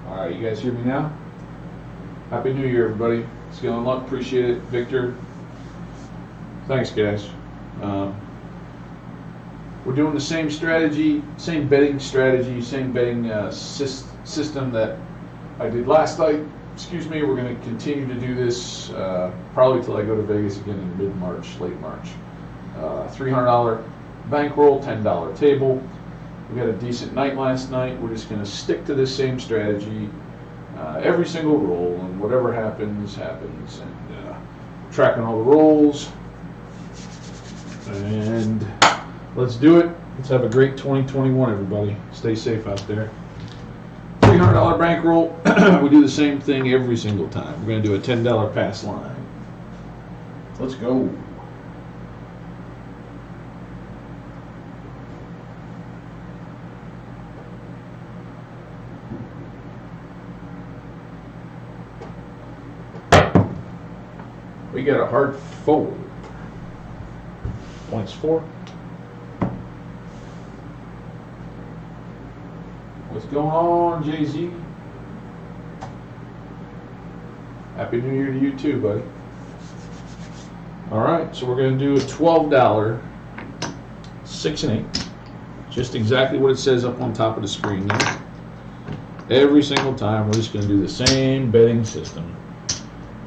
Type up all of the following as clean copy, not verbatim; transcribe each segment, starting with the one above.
All right, you guys hear me now? Happy New Year, everybody. Skill and luck, appreciate it. Victor, thanks, guys. We're doing the same strategy, same betting strategy, same betting system that I did last night. Excuse me, we're going to continue to do this probably till I go to Vegas again in mid-March, late March. $300 bankroll, $10 table. We had a decent night last night. We're just going to stick to this same strategy every single roll, and whatever happens, happens. And tracking all the rolls. And let's do it. Let's have a great 2021, everybody. Stay safe out there. $300 bankroll. We do the same thing every single time. We're going to do a $10 pass line. Let's go. We got a hard 4. Points 4. What's going on, Jay-Z? Happy New Year to you too, buddy. All right, so we're going to do a $12, 6 and 8. Just exactly what it says up on top of the screen there. Every single time, we're just going to do the same betting system.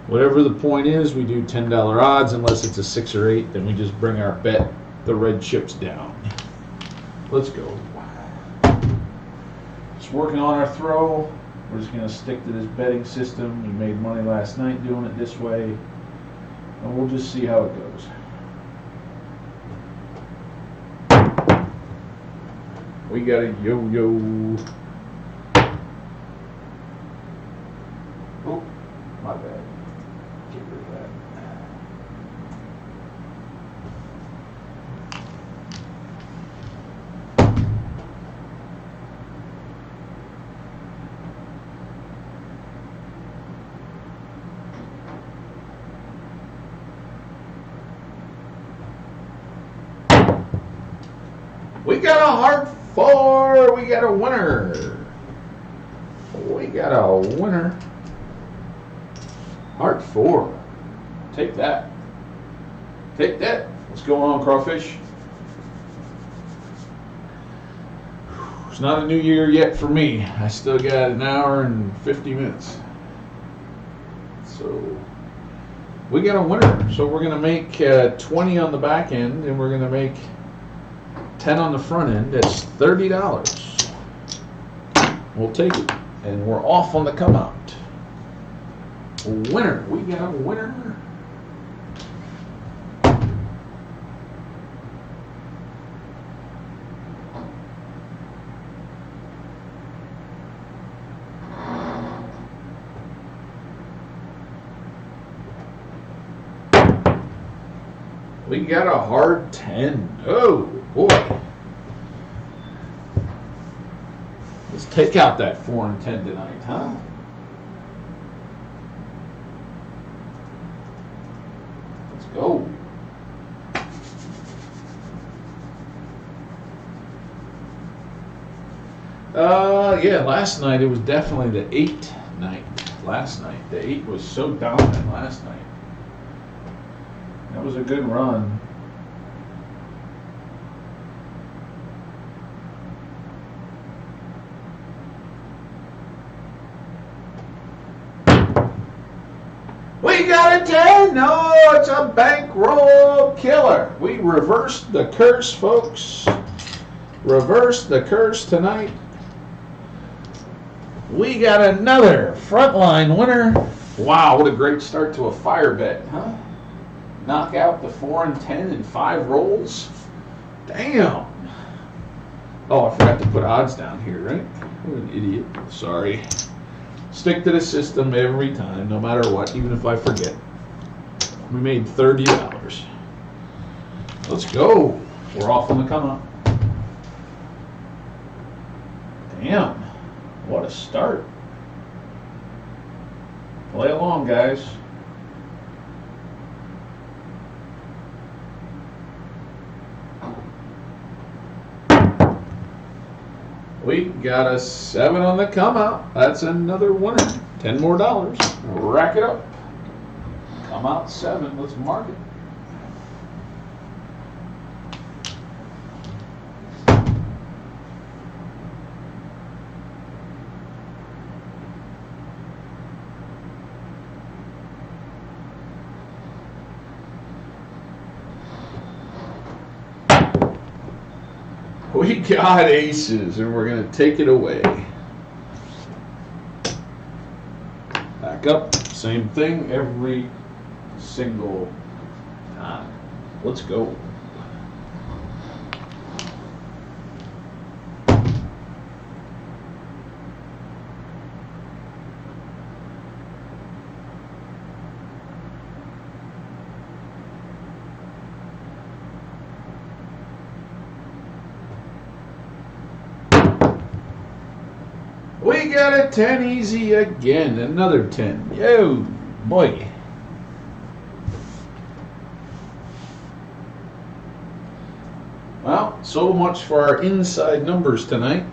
Whatever the point is, we do $10 odds. Unless it's a 6 or 8, then we just bring our bet, the red chips, down. Let's go. Just working on our throw. We're just going to stick to this betting system. We made money last night doing it this way, and we'll just see how it goes. We got a yo-yo. Oh, my bad. Get rid of that. We got a hard 4. We got a winner. We got a winner. Hard 4. Take that. Take that. What's going on, crawfish? It's not a new year yet for me. I still got an hour and 50 minutes. So we got a winner. So we're going to make 20 on the back end, and we're going to make 10 on the front end. That's $30. We'll take it. And we're off on the come out. Winner. We got a winner. We got a hard 10. Oh, boy. Let's take out that 4 and 10 tonight, huh? Let's go. Yeah, last night it was definitely the 8 night. Last night. The 8 was so dominant last night. That was a good run. We got a 10. No, it's a bankroll killer. We reversed the curse, folks. Reversed the curse tonight. We got another frontline winner. Wow, what a great start to a fire bet, huh? Knock out the 4 and 10 in 5 rolls. Damn. Oh, I forgot to put odds down here, right? What an idiot. Sorry. Stick to the system every time, no matter what, even if I forget. We made $30. Let's go. We're off on the come up. Damn. What a start. Play along, guys. We got a 7 on the come out. That's another winner. $10 more. Rack it up. Come out 7. Let's mark it. We got aces, and we're going to take it away. Back up. Same thing every single time. Let's go. We got a 10 easy again. Another 10. Yo, boy. Well, so much for our inside numbers tonight.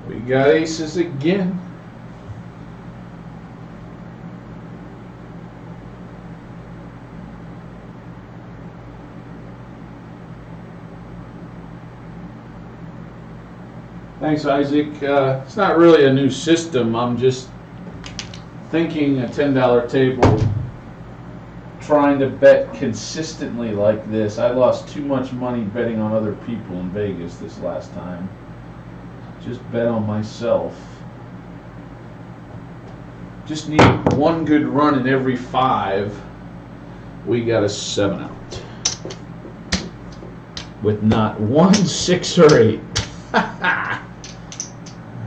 We got aces again. Thanks, Isaac. It's not really a new system. I'm just thinking a $10 table, trying to bet consistently like this. I lost too much money betting on other people in Vegas this last time. Just bet on myself. Just need one good run in every 5. We got a 7 out. With not 1, 6, or 8.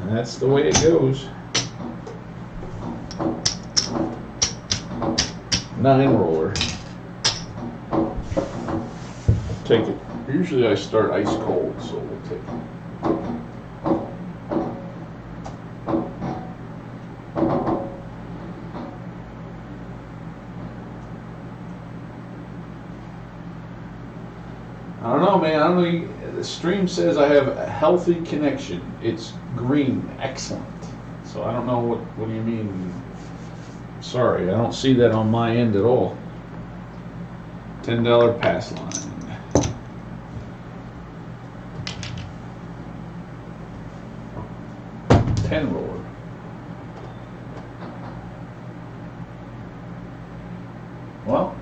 That's the way it goes. 9 roller. Take it. Usually I start ice cold, so we'll take it. I don't know, man. I don't know. The stream says I have a healthy connection. It's green. Excellent. So I don't know what do you mean. Sorry, I don't see that on my end at all. $10 pass line. $10 roller. Well,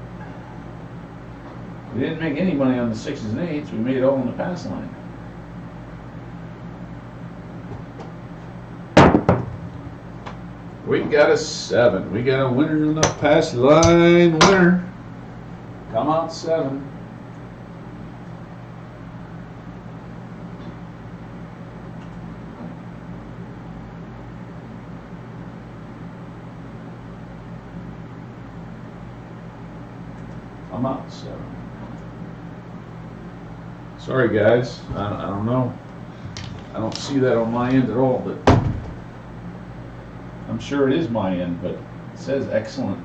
we didn't make any money on the 6s and 8s. We made it all on the pass line. We got a 7. We got a winner in the pass line. Winner. Come out 7. Come out 7. Sorry guys, I don't know. I don't see that on my end at all, but I'm sure it is my end, but it says excellent.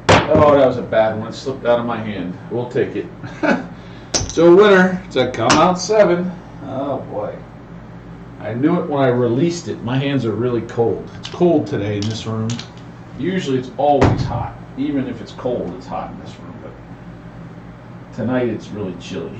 Oh, that was a bad one. It slipped out of my hand. We'll take it. So winner, it's a come out 7. Oh boy. I knew it when I released it. My hands are really cold. It's cold today in this room. Usually it's always hot. Even if it's cold, it's hot in this room. But tonight it's really chilly.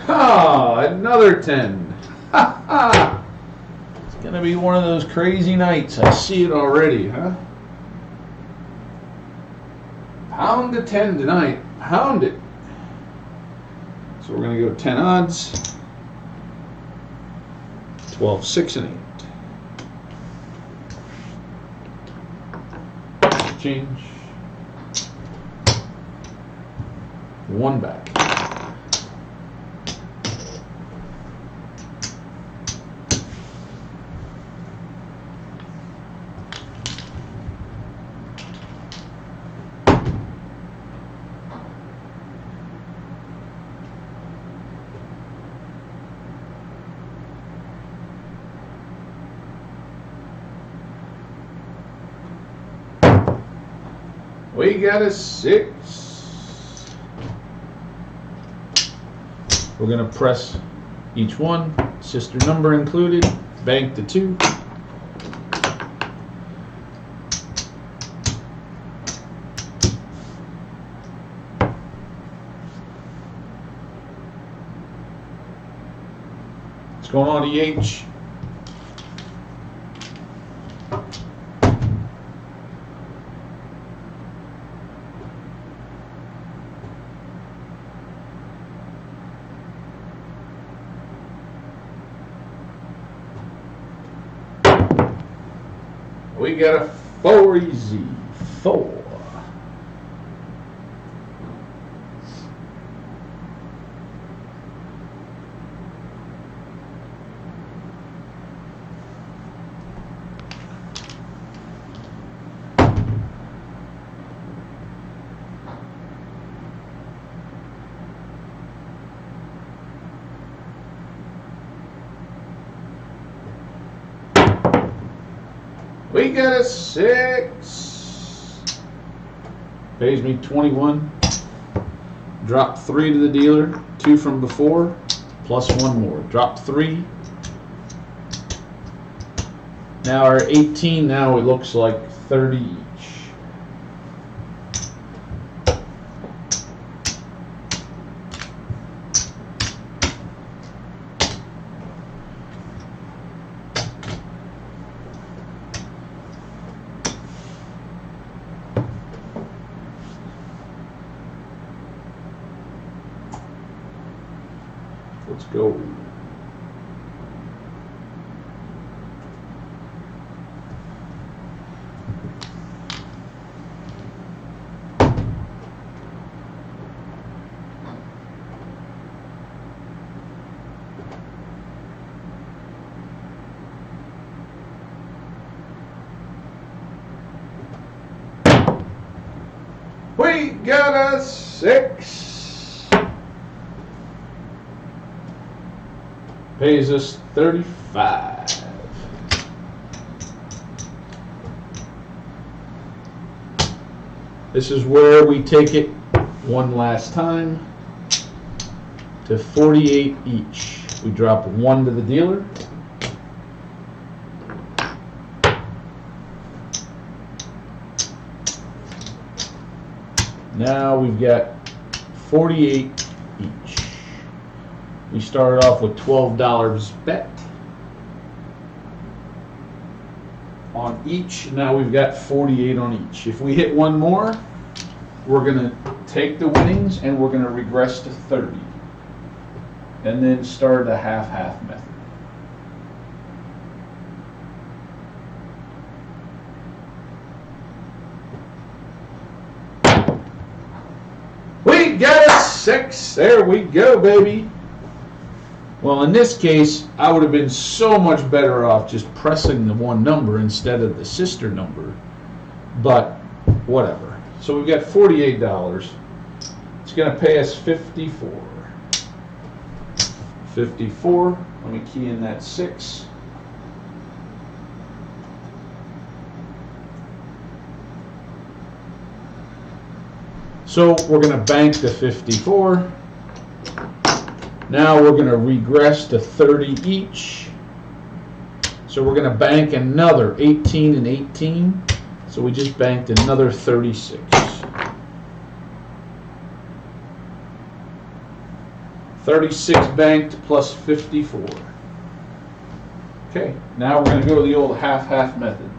Oh, another 10. Ha ha! It's gonna be one of those crazy nights. I see it already, huh? Pound the 10 tonight. Pound it. So we're going to go 10 odds. 12, 6, and 8. change. 1 back. We got a 6. We're going to press each one, sister number included, bank the 2. What's going on, EH? We got a 4 easy. 4. We got a 6. Pays me 21. Drop 3 to the dealer. 2 from before. Plus 1 more. Drop 3. Now our 18. Now it looks like 30 each. Let's go. We got a 6. Pays us 35. This is where we take it one last time to 48 each. We drop 1 to the dealer. Now we've got 48 each. We started off with $12 bet on each. Now we've got 48 on each. If we hit 1 more, we're going to take the winnings and we're going to regress to 30. And then start the half-half method. We got a 6. There we go, baby. Well, in this case, I would have been so much better off just pressing the 1 number instead of the sister number. But whatever. So we've got $48. It's going to pay us 54. 54. Let me key in that 6. So we're going to bank the 54. Now we're going to regress to 30 each. So we're going to bank another 18 and 18. So we just banked another 36. 36 banked plus 54. Okay, now we're going to go to the old half-half method.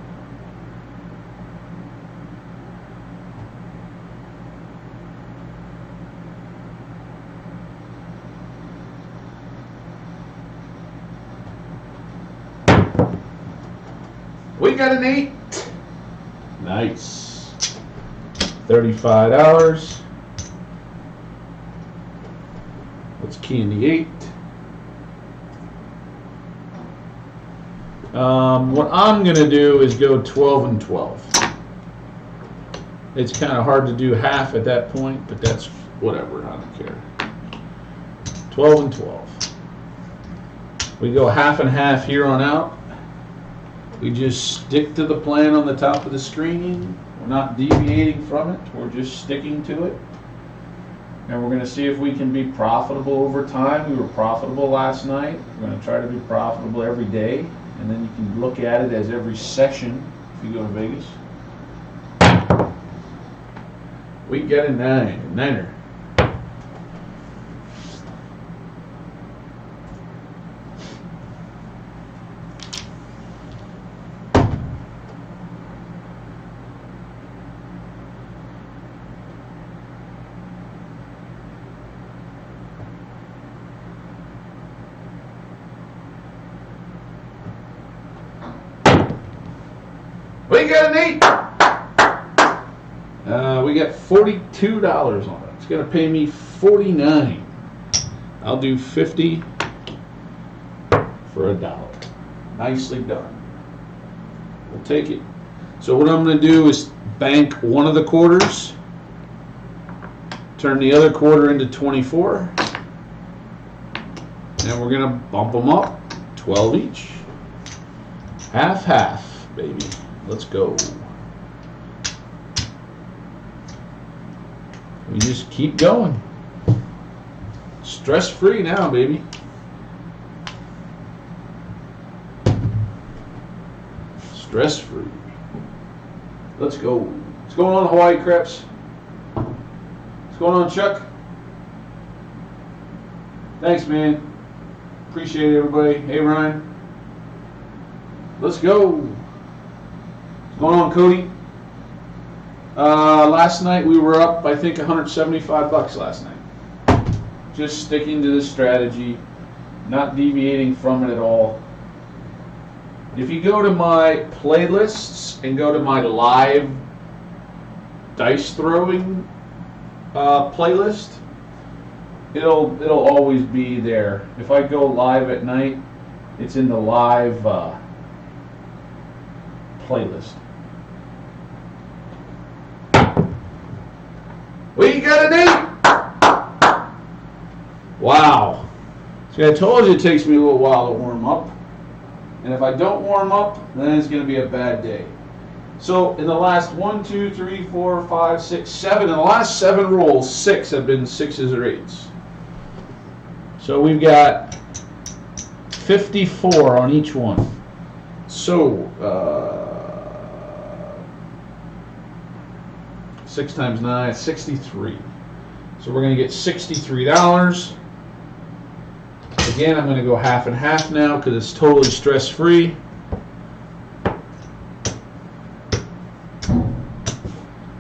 We got an 8. Nice. $35. Let's key in the 8. What I'm going to do is go 12 and 12. It's kind of hard to do half at that point, but that's whatever, I don't care. 12 and 12. We go half and half here on out. We just stick to the plan on the top of the screen. We're not deviating from it. We're just sticking to it. And we're going to see if we can be profitable over time. We were profitable last night. We're going to try to be profitable every day. And then you can look at it as every session if you go to Vegas. We got a 9, niner. We got an 8. We got $42 on it. It's going to pay me $49. I'll do 50 for $1. Nicely done. We'll take it. So what I'm going to do is bank one of the quarters, turn the other quarter into 24, and we're going to bump them up 12 each. Half, half, baby. Let's go. We just keep going. Stress-free now, baby. Stress-free. Let's go. What's going on, Hawaii Creps? What's going on, Chuck? Thanks, man. Appreciate it, everybody. Hey, Ryan. Let's go. What's going on, Cody? Last night we were up, I think, $175 last night. Just sticking to the strategy, not deviating from it at all. If you go to my playlists and go to my live dice throwing playlist, it'll always be there. If I go live at night, it's in the live playlist. We got an 8! Wow. See, I told you it takes me a little while to warm up. And if I don't warm up, then it's going to be a bad day. So in the last 1, 2, 3, 4, 5, 6, 7, in the last 7 rolls, 6 have been 6s or 8s. So we've got 54 on each one. So 6 times 9, 63. So we're going to get $63. Again, I'm going to go half and half now because it's totally stress-free.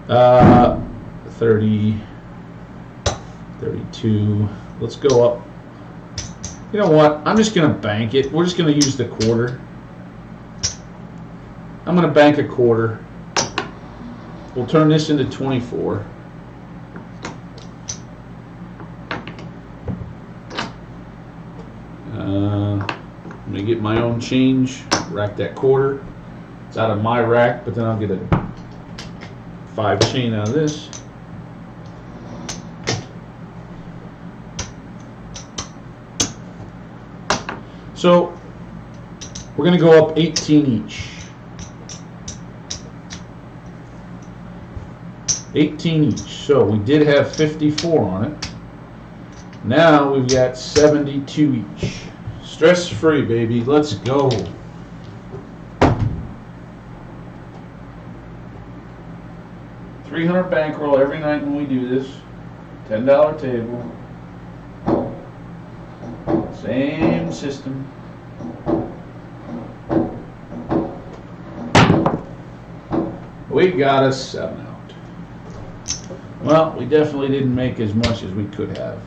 Uh, 30, 32. Let's go up. You know what? I'm just going to bank it. We're just going to use the quarter. I'm going to bank a quarter. We'll turn this into 24. Let me get my own change, rack that quarter. It's out of my rack, but then I'll get a 5 chain out of this. So we're going to go up 18 each. 18 each. So we did have 54 on it. Now we've got 72 each. Stress-free, baby. Let's go. $300 bankroll every night when we do this. $10 table. Same system. We got a 7 out. Well, we definitely didn't make as much as we could have.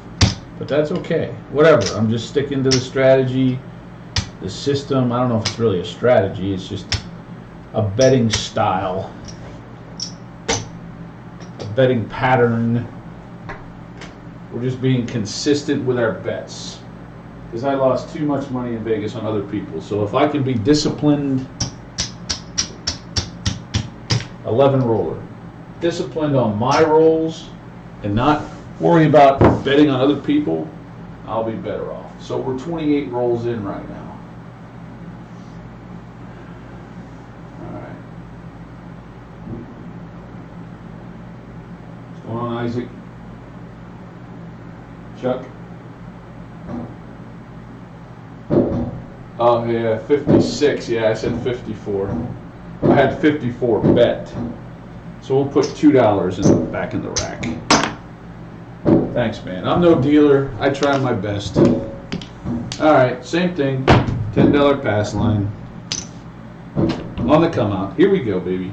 But that's okay. Whatever. I'm just sticking to the strategy, the system. I don't know if it's really a strategy. It's just a betting style. A betting pattern. We're just being consistent with our bets. Because I lost too much money in Vegas on other people. So if I can be disciplined, 11 roller. Disciplined on my rolls and not worry about betting on other people, I'll be better off. So we're 28 rolls in right now. All right. What's going on, Isaac? Chuck? Oh, yeah, 56. Yeah, I said 54. I had 54 bet. So we'll put $2 back in the rack. Thanks, man. I'm no dealer. I try my best. All right, same thing. $10 pass line. On the come out. Here we go, baby.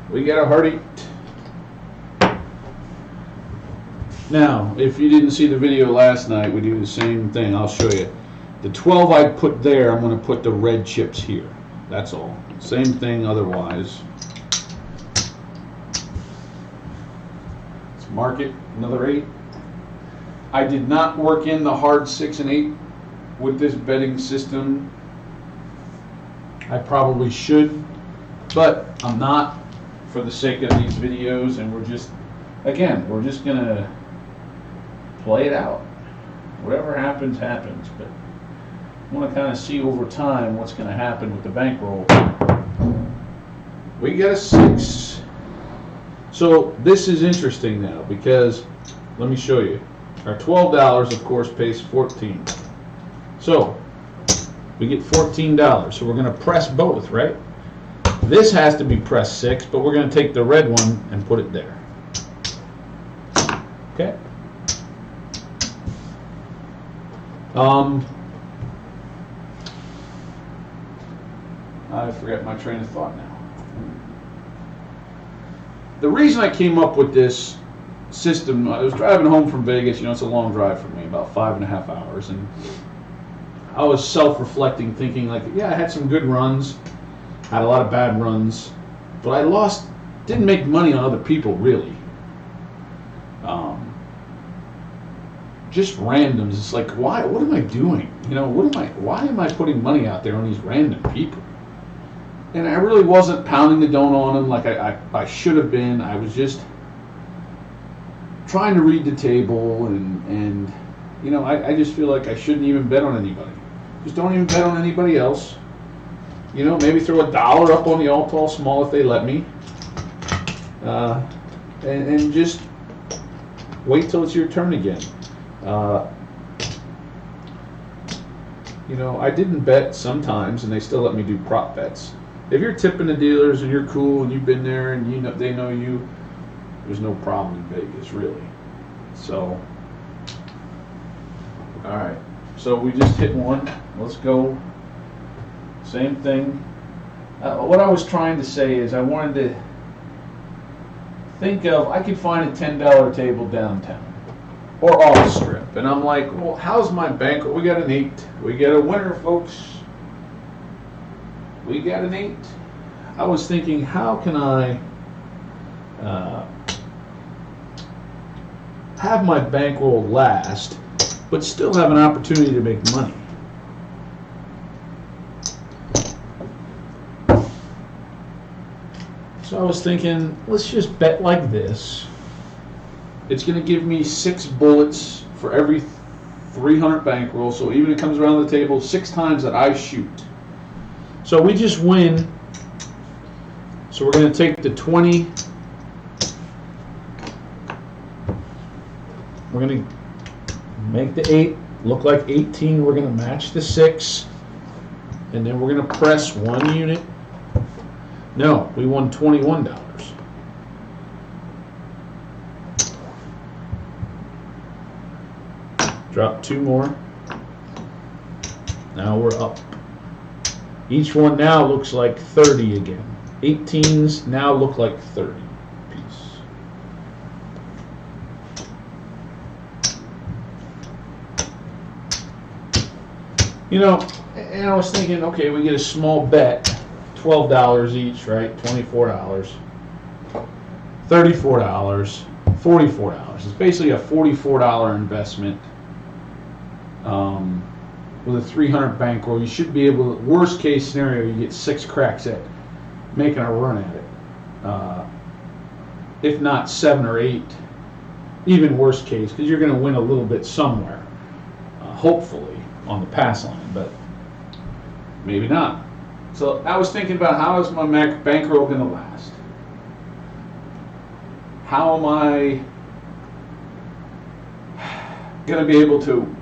We got a hearty. Now, if you didn't see the video last night, we do the same thing. I'll show you. The 12 I put there, I'm going to put the red chips here. That's all. Same thing otherwise. Let's mark it. Another 8. I did not work in the hard 6 and 8 with this betting system. I probably should, but I'm not, for the sake of these videos, and we're just going to play it out. Whatever happens, happens. But I want to kind of see over time what's going to happen with the bankroll. We got a 6. So this is interesting now because, let me show you. Our $12, of course, pays 14. So we get $14. So we're going to press both, right? This has to be press 6, but we're going to take the red one and put it there. Okay. I forgot my train of thought now. The reason I came up with this system, I was driving home from Vegas. You know, it's a long drive for me, about 5.5 hours, and I was self-reflecting, thinking like, yeah, I had some good runs, had a lot of bad runs, but I didn't make money on other people really. Just randoms. It's like, why? What am I doing? You know, why am I putting money out there on these random people? And I really wasn't pounding the dough on them like I should have been. I was just trying to read the table, and you know, I just feel like I shouldn't even bet on anybody. Just don't even bet on anybody else. You know, maybe throw $1 up on the all tall small if they let me, and just wait till it's your turn again. You know, I didn't bet sometimes, and they still let me do prop bets. If you're tipping the dealers and you're cool and you've been there and you know they know you, there's no problem in Vegas really. So, all right. So we just hit one. Let's go. Same thing. What I was trying to say is I wanted to think of, I could find a $10 table downtown or off the strip, and I'm like, well, how's my bankroll? We got an 8. We get a winner, folks. We got an 8. I was thinking, how can I have my bankroll last, but still have an opportunity to make money? So I was thinking, let's just bet like this. It's going to give me 6 bullets for every 300 bankroll. So even if it comes around the table 6 times that I shoot. So we just win. So we're going to take the 20. We're going to make the 8 look like 18. We're going to match the 6. And then we're going to press 1 unit. No, we won $21. Drop 2 more. Now we're up. Each one now looks like 30 again. 18s now look like 30 You know, and I was thinking, okay, we get a small bet, $12 each, right? $24, $34, $44. It's basically a $44 investment. With a 300 bankroll, you should be able to, worst case scenario, you get 6 cracks at making a run at it. If not 7 or 8, even worst case, because you're going to win a little bit somewhere, hopefully, on the pass line, but maybe not. So I was thinking about, how is my bankroll going to last? How am I going to be able to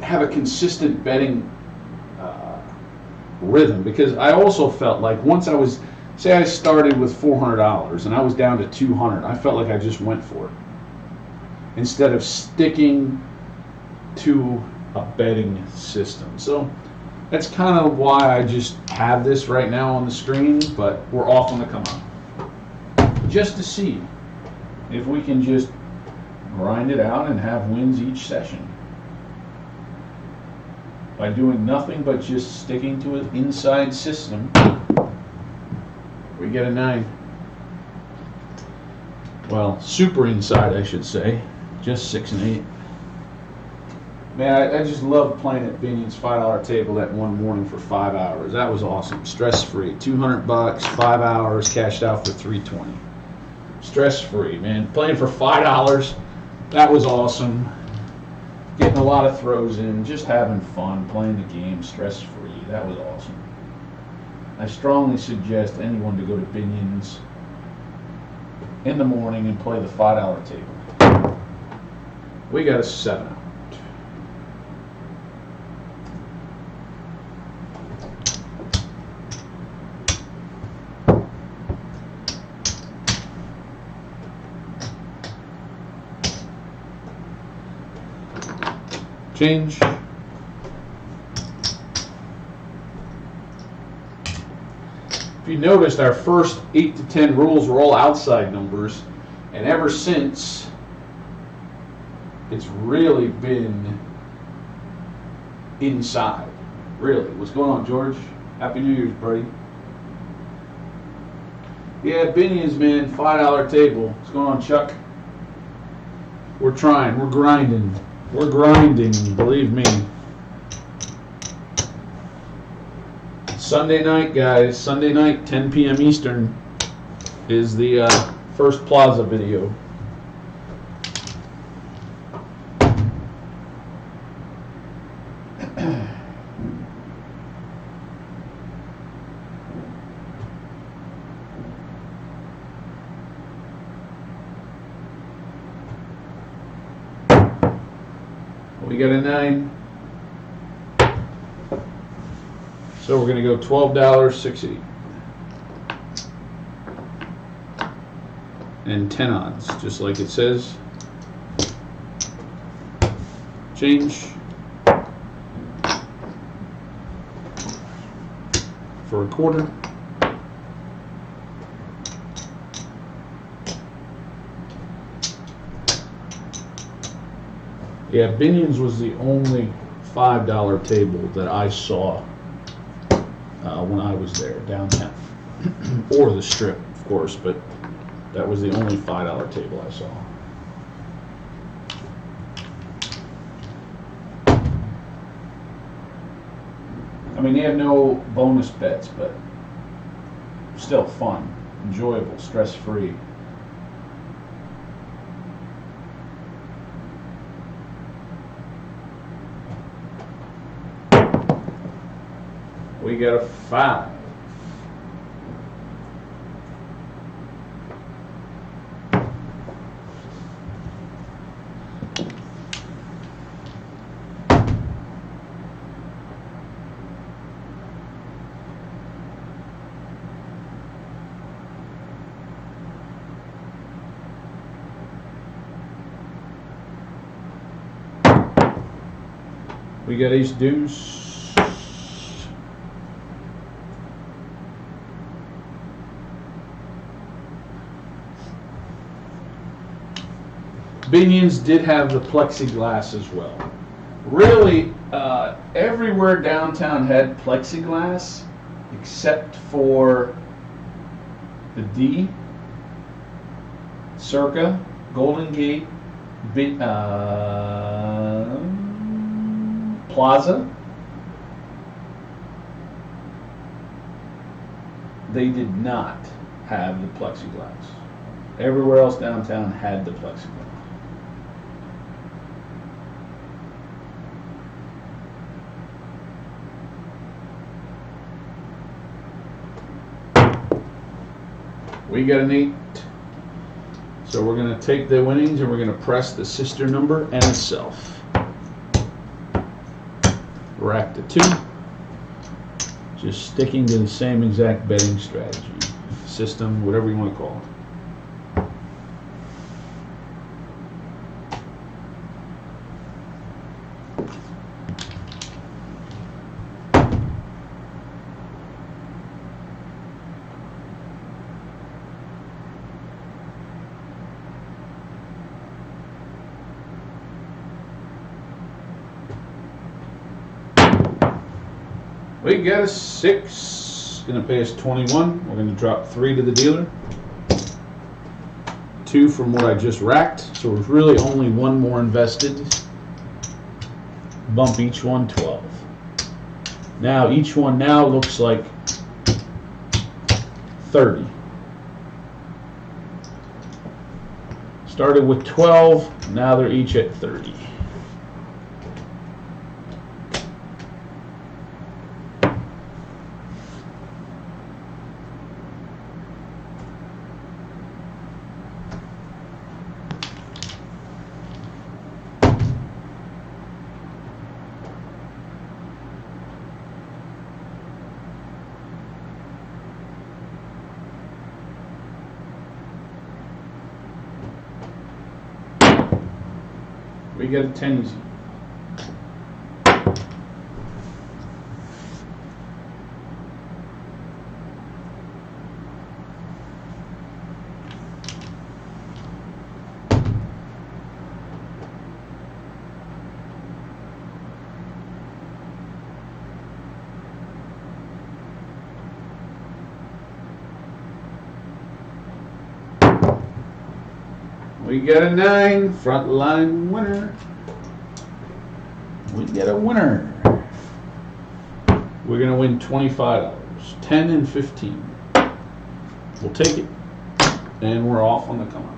have a consistent betting rhythm? Because I also felt like once I was, say I started with $400 and I was down to $200, I felt like I just went for it instead of sticking to a betting system. So that's kind of why I just have this right now on the screen, but we're off on the come up, just to see if we can just grind it out and have wins each session by doing nothing but just sticking to an inside system. We get a 9. Well, super inside, I should say. Just 6 and 8. Man, I just love playing at Binion's $5 table that one morning for 5 hours. That was awesome. Stress-free. $200, 5 hours, cashed out for $320. Stress-free, man. Playing for $5, that was awesome. Getting a lot of throws in, just having fun, playing the game, stress-free. That was awesome. I strongly suggest anyone to go to Binion's in the morning and play the $5 table. We got a 7 out. Change. If you noticed, our first 8 to 10 rules were all outside numbers, and ever since, it's really been inside. Really. What's going on, George? Happy New Year's, buddy. Yeah, Binion's, man, $5 table. What's going on, Chuck? We're trying. We're grinding. We're grinding, believe me. Sunday night, guys. Sunday night, 10 p.m. Eastern, is the first Plaza video. We got a 9. So we're going to go $12, 6 8. And 10 odds, just like it says. Change. For a quarter. Yeah, Binion's was the only $5 table that I saw when I was there, downtown. Or the Strip, of course, but that was the only $5 table I saw. I mean, they have no bonus bets, but still fun, enjoyable, stress-free. We got a 5. We got ace deuce. Binion's did have the plexiglass as well. Really, everywhere downtown had plexiglass except for the D, Circa, Golden Gate, Plaza. They did not have the plexiglass. Everywhere else downtown had the plexiglass. We got an 8. So we're going to take the winnings and we're going to press the sister number and itself. Rack the 2. Just sticking to the same exact betting strategy, system, whatever you want to call it. We got a 6, going to pay us 21. We're going to drop 3 to the dealer. 2 from what I just racked, so there's really only 1 more invested. Bump each one 12. Now each one now looks like 30. Started with 12, now they're each at 30. We get a 10 easy. We get a 9, front line winner. We get a winner. We're going to win $25. 10 and 15. We'll take it. And we're off on the come up.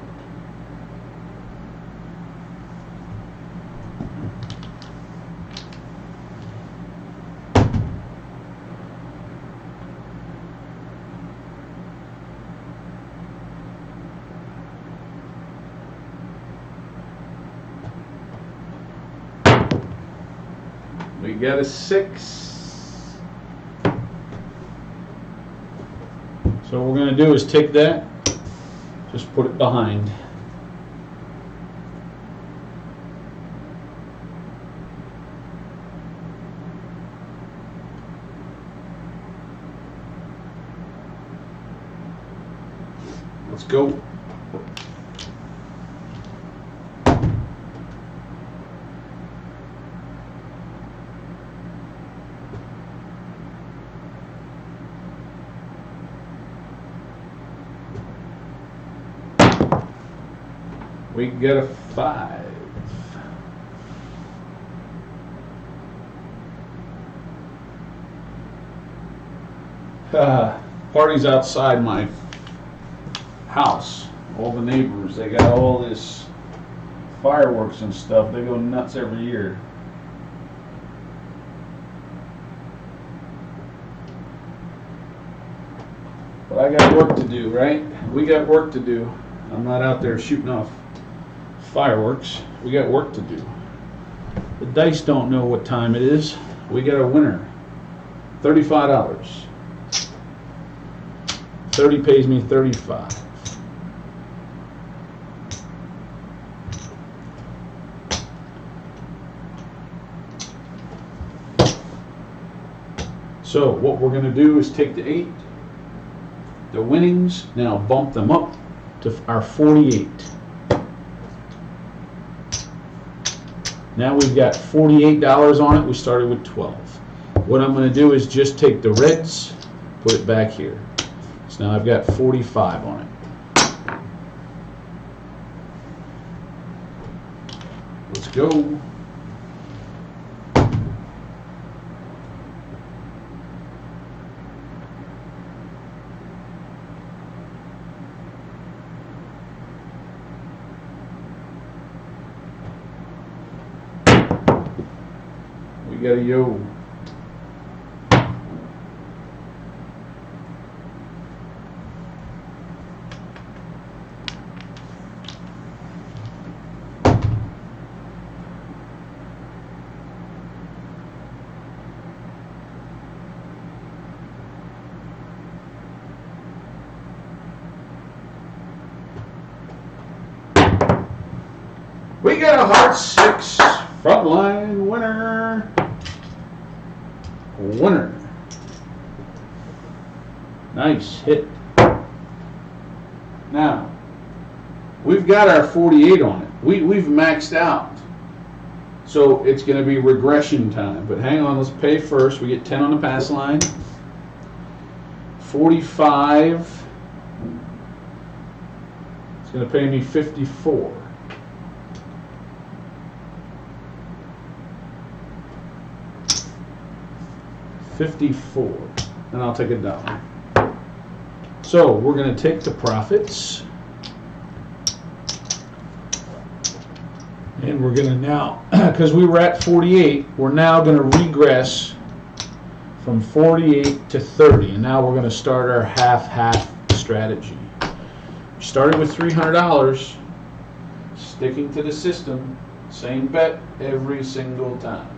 We got a 6. So what we're going to do is take that, just put it behind. Let's go. We get a 5. Party's outside my house. All the neighbors, they got all this fireworks and stuff. They go nuts every year. But I got work to do, right? We got work to do. I'm not out there shooting off fireworks. We got work to do. The dice don't know what time it is. We got a winner. $35. 30 pays me 35. So what we're going to do is take the 8, the winnings, now bump them up to our 48. Now we've got $48 on it. We started with 12. What I'm going to do is just take the reds, put it back here. So now I've got 45 on it. Let's go. We got a yo. We got a hard 6 frontline winner. Winner. Nice hit. Now, we've got our 48 on it. We've maxed out. So it's going to be regression time. But hang on, let's pay first. We get 10 on the pass line. 45. It's going to pay me 54. $54, and I'll take $1. So we're going to take the profits, and we're going to now, because we were at 48, we're now going to regress from 48 to 30, and now we're going to start our half-half strategy. We started with $300, sticking to the system, same bet every single time.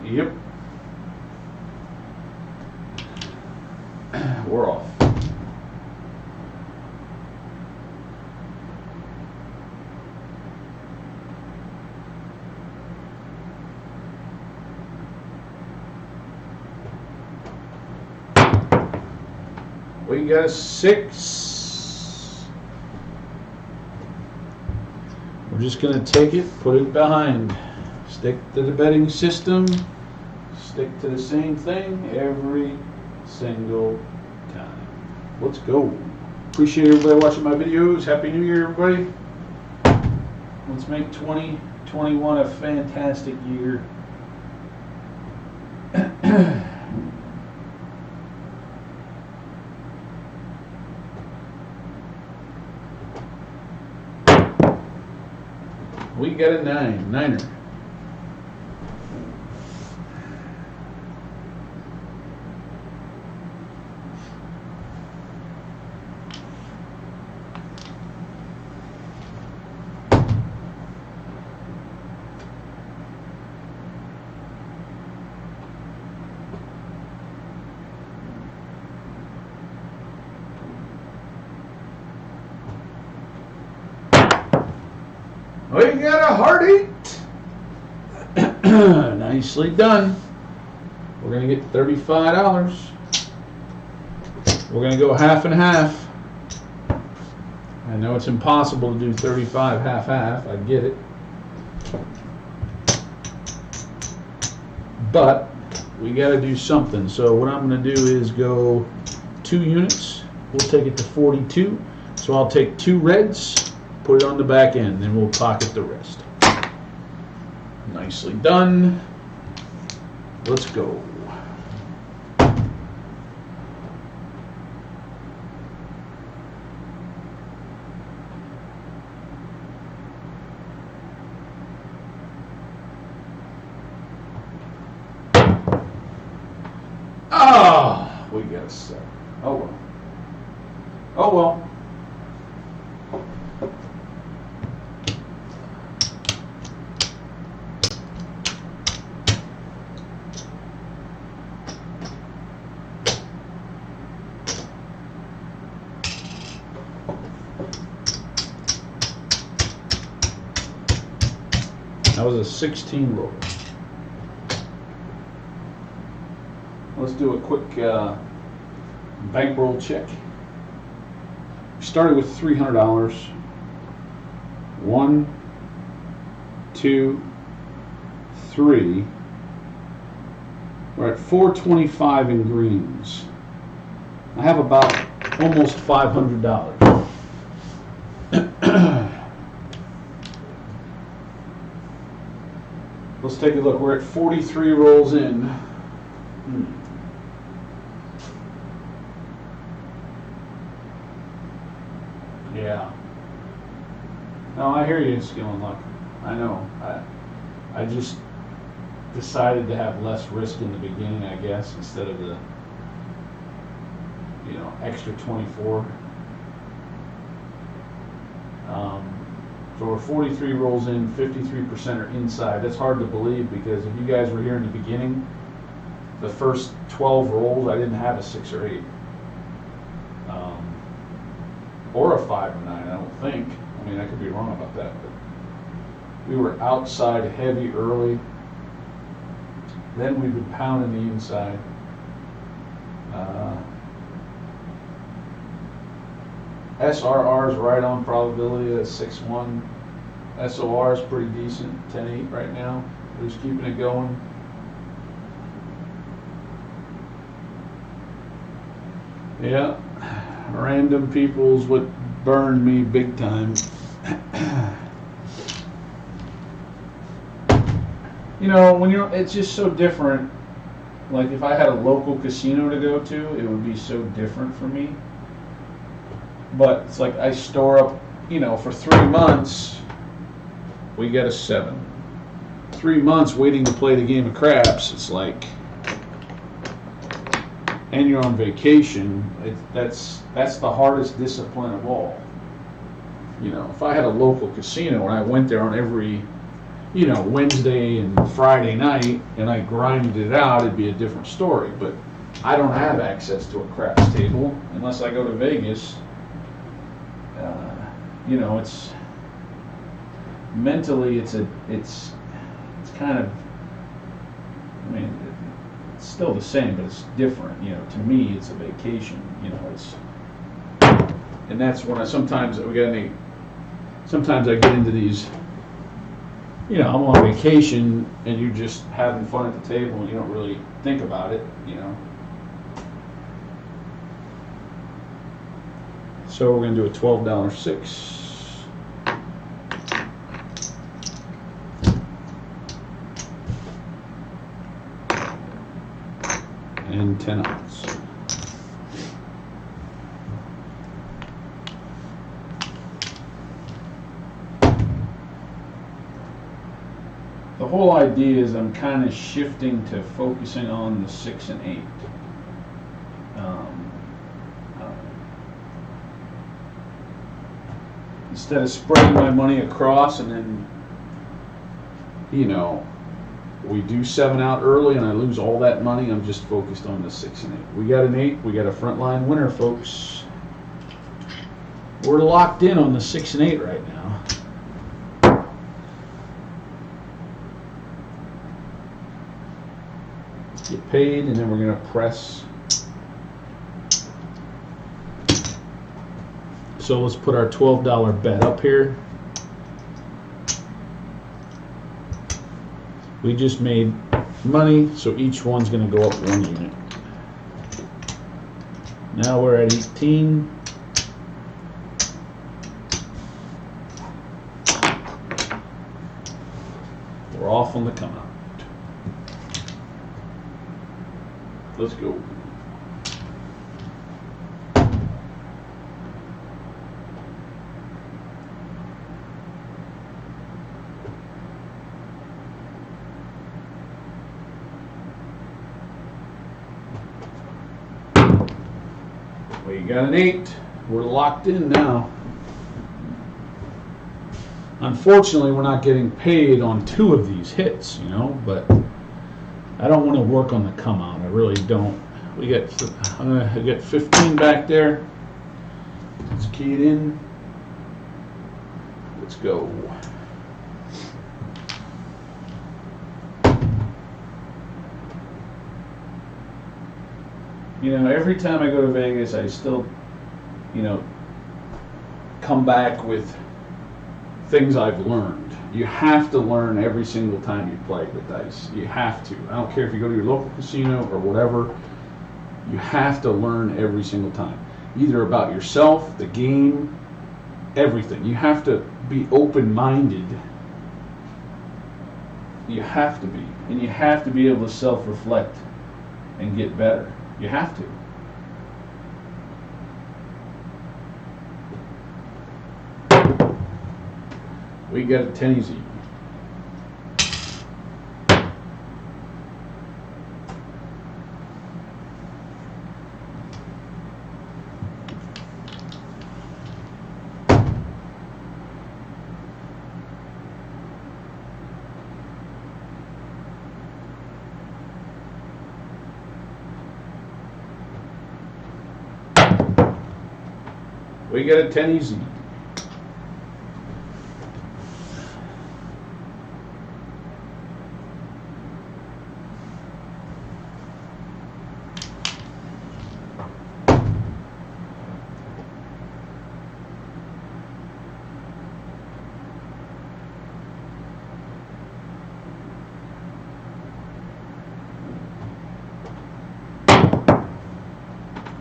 Yep. We're off. We got a 6. We're just going to take it, put it behind. Stick to the betting system. Stick to the same thing every single time. Let's go. Appreciate everybody watching my videos. Happy New Year, everybody. Let's make 2021 a fantastic year. We got a 9. Niner. We got a hard 8. Nicely done. We're going to get $35. We're going to go half and half. I know it's impossible to do 35 half-half. I get it. But we got to do something. So what I'm going to do is go 2 units. We'll take it to 42. So I'll take 2 reds. Put it on the back end, then we'll pocket the rest. Nicely done. Let's go. Oh, we got a 7. Oh well. Oh well. That was a 16 roll. Let's do a quick bankroll check. We started with $300. 1, 2, 3. We're at 425 in greens. I have about almost $500. Let's take a look. We're at 43 rolls in. Yeah. No, I hear you, Skill and Luck. I know. I just decided to have less risk in the beginning, I guess, instead of the, extra 24. So we're 43 rolls in, 53% are inside. That's hard to believe because if you guys were here in the beginning, the first 12 rolls, I didn't have a 6 or 8. Or a 5 or 9, I don't think. I mean, I could be wrong about that, but we were outside heavy early. Then we've been pounding the inside. SRR is right on probability at 6-1. SOR is pretty decent, 10-8 right now. We're just keeping it going. Yeah, random people's what burned me big time. It's just so different. Like if I had a local casino to go to, it would be so different for me. But it's like I store up, for 3 months, we get a 7. 3 months waiting to play the game of craps, it's like, and you're on vacation, that's the hardest discipline of all. If I had a local casino and I went there on every, Wednesday and Friday night and I grinded it out, it'd be a different story. But I don't have access to a craps table unless I go to Vegas. It's mentally, it's kind of, it's still the same, but it's different. To me, it's a vacation. And that's when sometimes I get into these. I'm on vacation and you're just having fun at the table and you don't really think about it. So we're going to do a $12 6. And 10 ounce. The whole idea is I'm kind of shifting to focusing on the 6 and 8. Instead of spreading my money across and then, we do 7 out early and I lose all that money, I'm just focused on the 6 and 8. We got an 8, we got a frontline winner, folks. We're locked in on the 6 and 8 right now. Get paid and then we're going to press. So let's put our $12 bet up here. We just made money, so each one's going to go up 1 unit. Now we're at 18. We're off on the come out. Let's go. We got an 8. We're locked in now. Unfortunately, we're not getting paid on 2 of these hits, but I don't want to work on the come out. I really don't. I get 15 back there. Let's key it in. Let's go. Every time I go to Vegas, I still, come back with things I've learned. You have to learn every single time you play with dice. You have to. I don't care if you go to your local casino or whatever. You have to learn every single time. Either about yourself, the game, everything. You have to be open-minded. You have to be. And you have to be able to self-reflect and get better. You have to. We got a 10 easy. We got a 10 easy.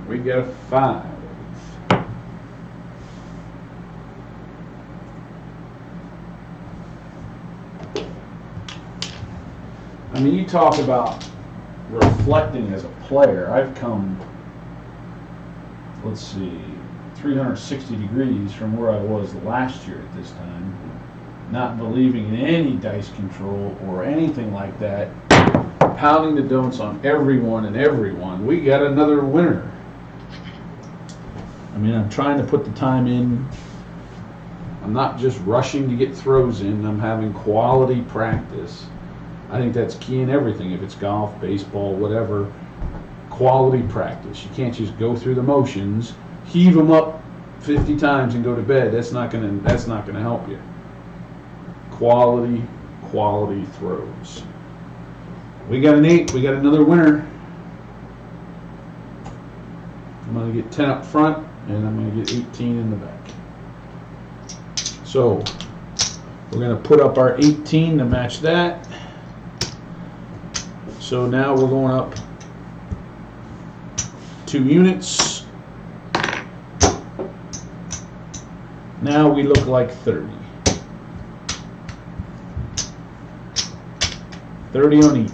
We got a 5. I mean, you talk about reflecting as a player. I've come, let's see, 360 degrees from where I was last year at this time, not believing in any dice control or anything like that, pounding the don'ts on everyone and everyone. We got another winner. I mean, I'm trying to put the time in. I'm not just rushing to get throws in. I'm having quality practice. I think that's key in everything. If it's golf, baseball, whatever, quality practice. You can't just go through the motions, heave them up 50 times and go to bed. That's not gonna help you. Quality throws. We got an 8. We got another winner. I'm gonna get 10 up front, and I'm gonna get 18 in the back. So we're gonna put up our 18 to match that. So now we're going up 2 units. Now we look like 30. 30 on each.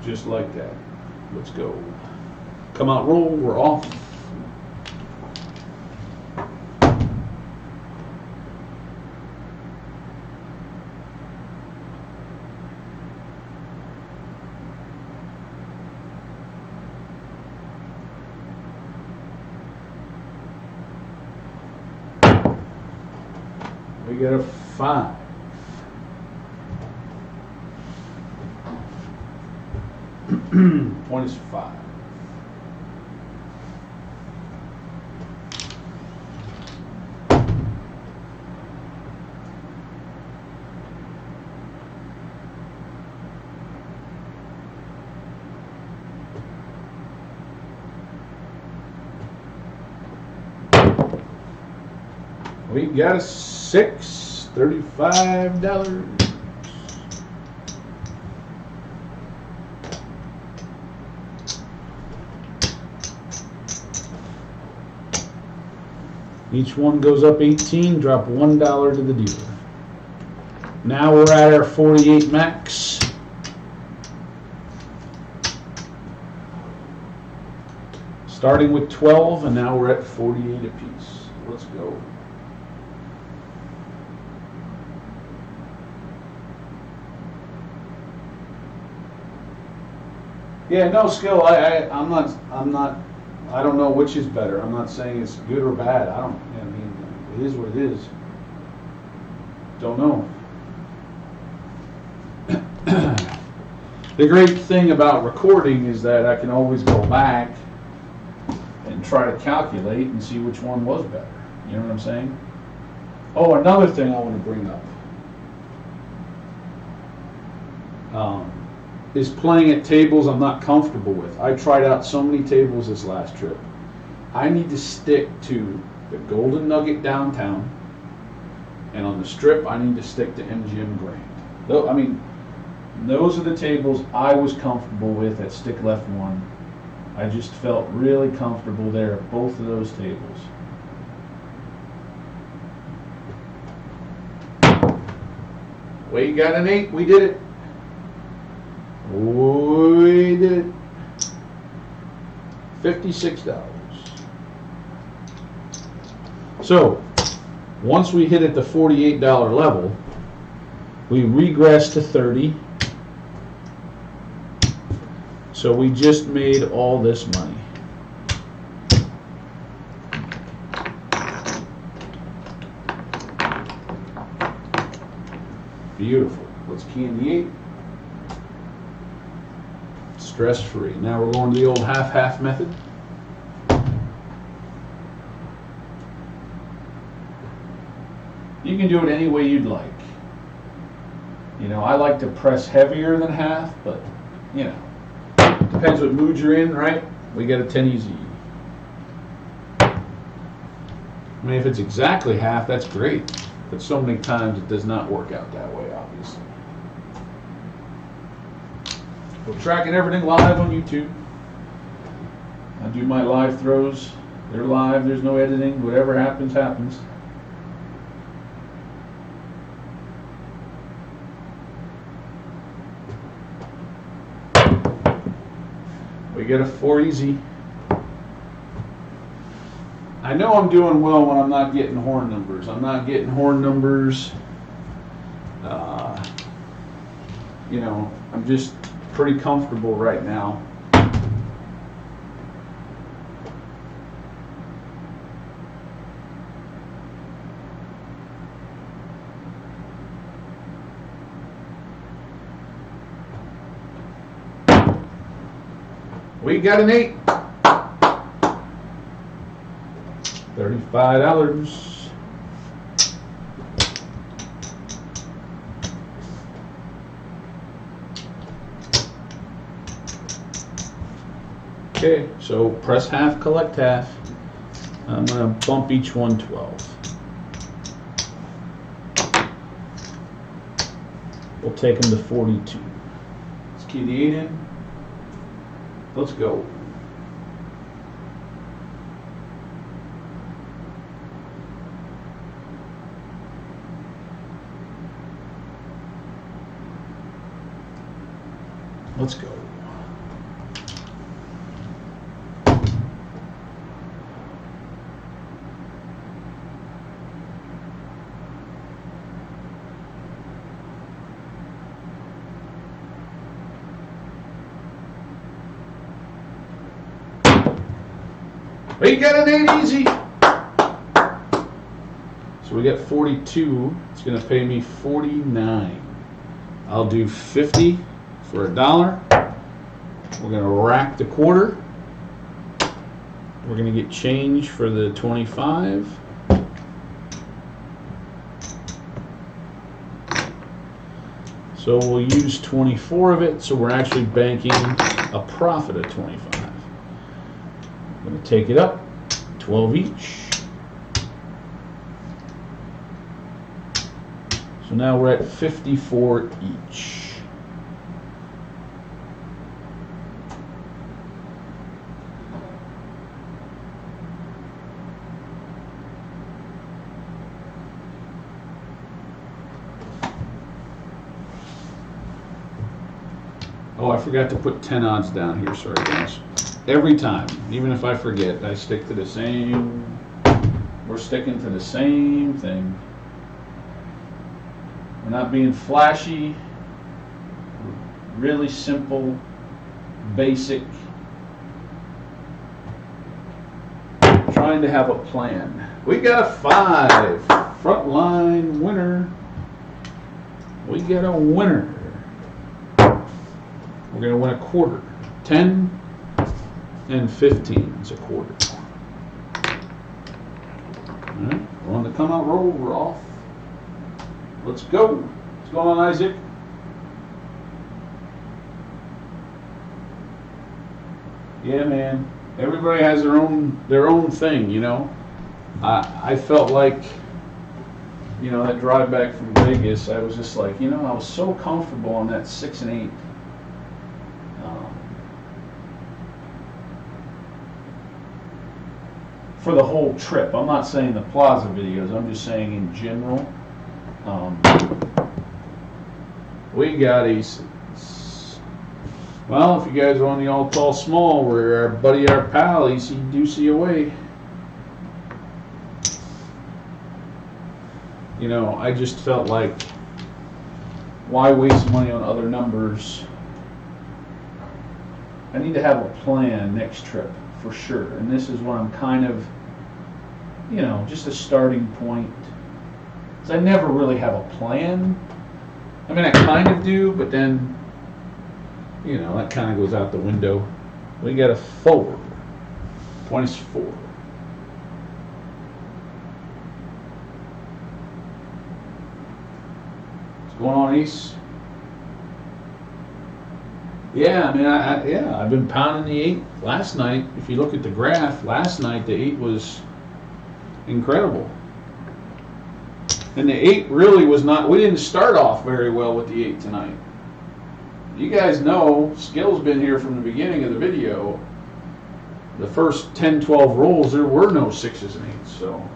Just like that. Let's go. Come out, roll, we're off. We got a 5. Point is 5. We got a 6, $35. Each one goes up 18, drop $1 to the dealer. Now we're at our 48 max. Starting with 12, and now we're at 48 apiece. Let's go. Yeah, no skill. I'm not. I don't know which is better. I'm not saying it's good or bad. I mean, it is what it is. Don't know. The great thing about recording is that I can always go back and try to calculate and see which one was better. You know what I'm saying? Oh, another thing I want to bring up. is playing at tables I'm not comfortable with. I tried out so many tables this last trip. I need to stick to the Golden Nugget downtown, and on the strip I need to stick to MGM Grand. Though, I mean, those are the tables I was comfortable with at Stick Left 1. I just felt really comfortable there at both of those tables. We got an 8. We did it. We did it. $56. So, once we hit at the $48 level, we regress to 30. So we just made all this money. Beautiful. Let's key in the 8. Stress free. Now we're going to the old half-half method. You can do it any way you'd like. You know, I like to press heavier than half, but, you know, depends what mood you're in, right? We got a 10 easy. I mean, if it's exactly half, that's great. But so many times it does not work out that way, obviously. We're tracking everything live on YouTube. I do my live throws. They're live. There's no editing. Whatever happens, happens. We get a 4 easy. I know I'm doing well when I'm not getting horn numbers. I'm not getting horn numbers. You know, I'm just pretty comfortable right now. We got an 8. $35. Okay, so press half, collect half. I'm going to bump each one 12. We'll take them to 42. Let's key the 8 in. Let's go. Let's go. We got an 8 easy. So we get 42. It's going to pay me 49. I'll do 50 for $1. We're going to rack the quarter. We're going to get change for the 25. So we'll use 24 of it, so we're actually banking a profit of 25. I'm going to take it up, 12 each. So now we're at 54 each. Oh, I forgot to put 10 odds down here, sorry guys. Every time, even if I forget, I stick to the same, we're sticking to the same thing. We're not being flashy, really simple, basic. Trying to have a plan. We got a 5, frontline winner. We got a winner. We're going to win a quarter. 10 and 15 is a quarter. Alright, we're on the come out roll, we're off. Let's go. What's going on, Isaac? Yeah, man. Everybody has their own thing, you know. I felt like, you know, that drive back from Vegas, I was just like, you know, I was so comfortable on that 6 and 8. For the whole trip. I'm not saying the Plaza videos, I'm just saying in general. We got well, if you guys are on the all tall small, where our buddy, our pal, he's Deucey away. You know, I just felt like, why waste money on other numbers? I need to have a plan next trip, for sure. And this is what I'm kind of, you know, just a starting point. Because I never really have a plan. I mean, I kind of do, but then, you know, that kind of goes out the window. We got a 4. Points 4. What's going on, Ace? Yeah, I mean, I've been pounding the 8 last night. If you look at the graph, last night the 8 was incredible. And the 8 really was not, we didn't start off very well with the 8 tonight. You guys know, Skill's been here from the beginning of the video. The first 10, 12 rolls, there were no 6s and 8s, so.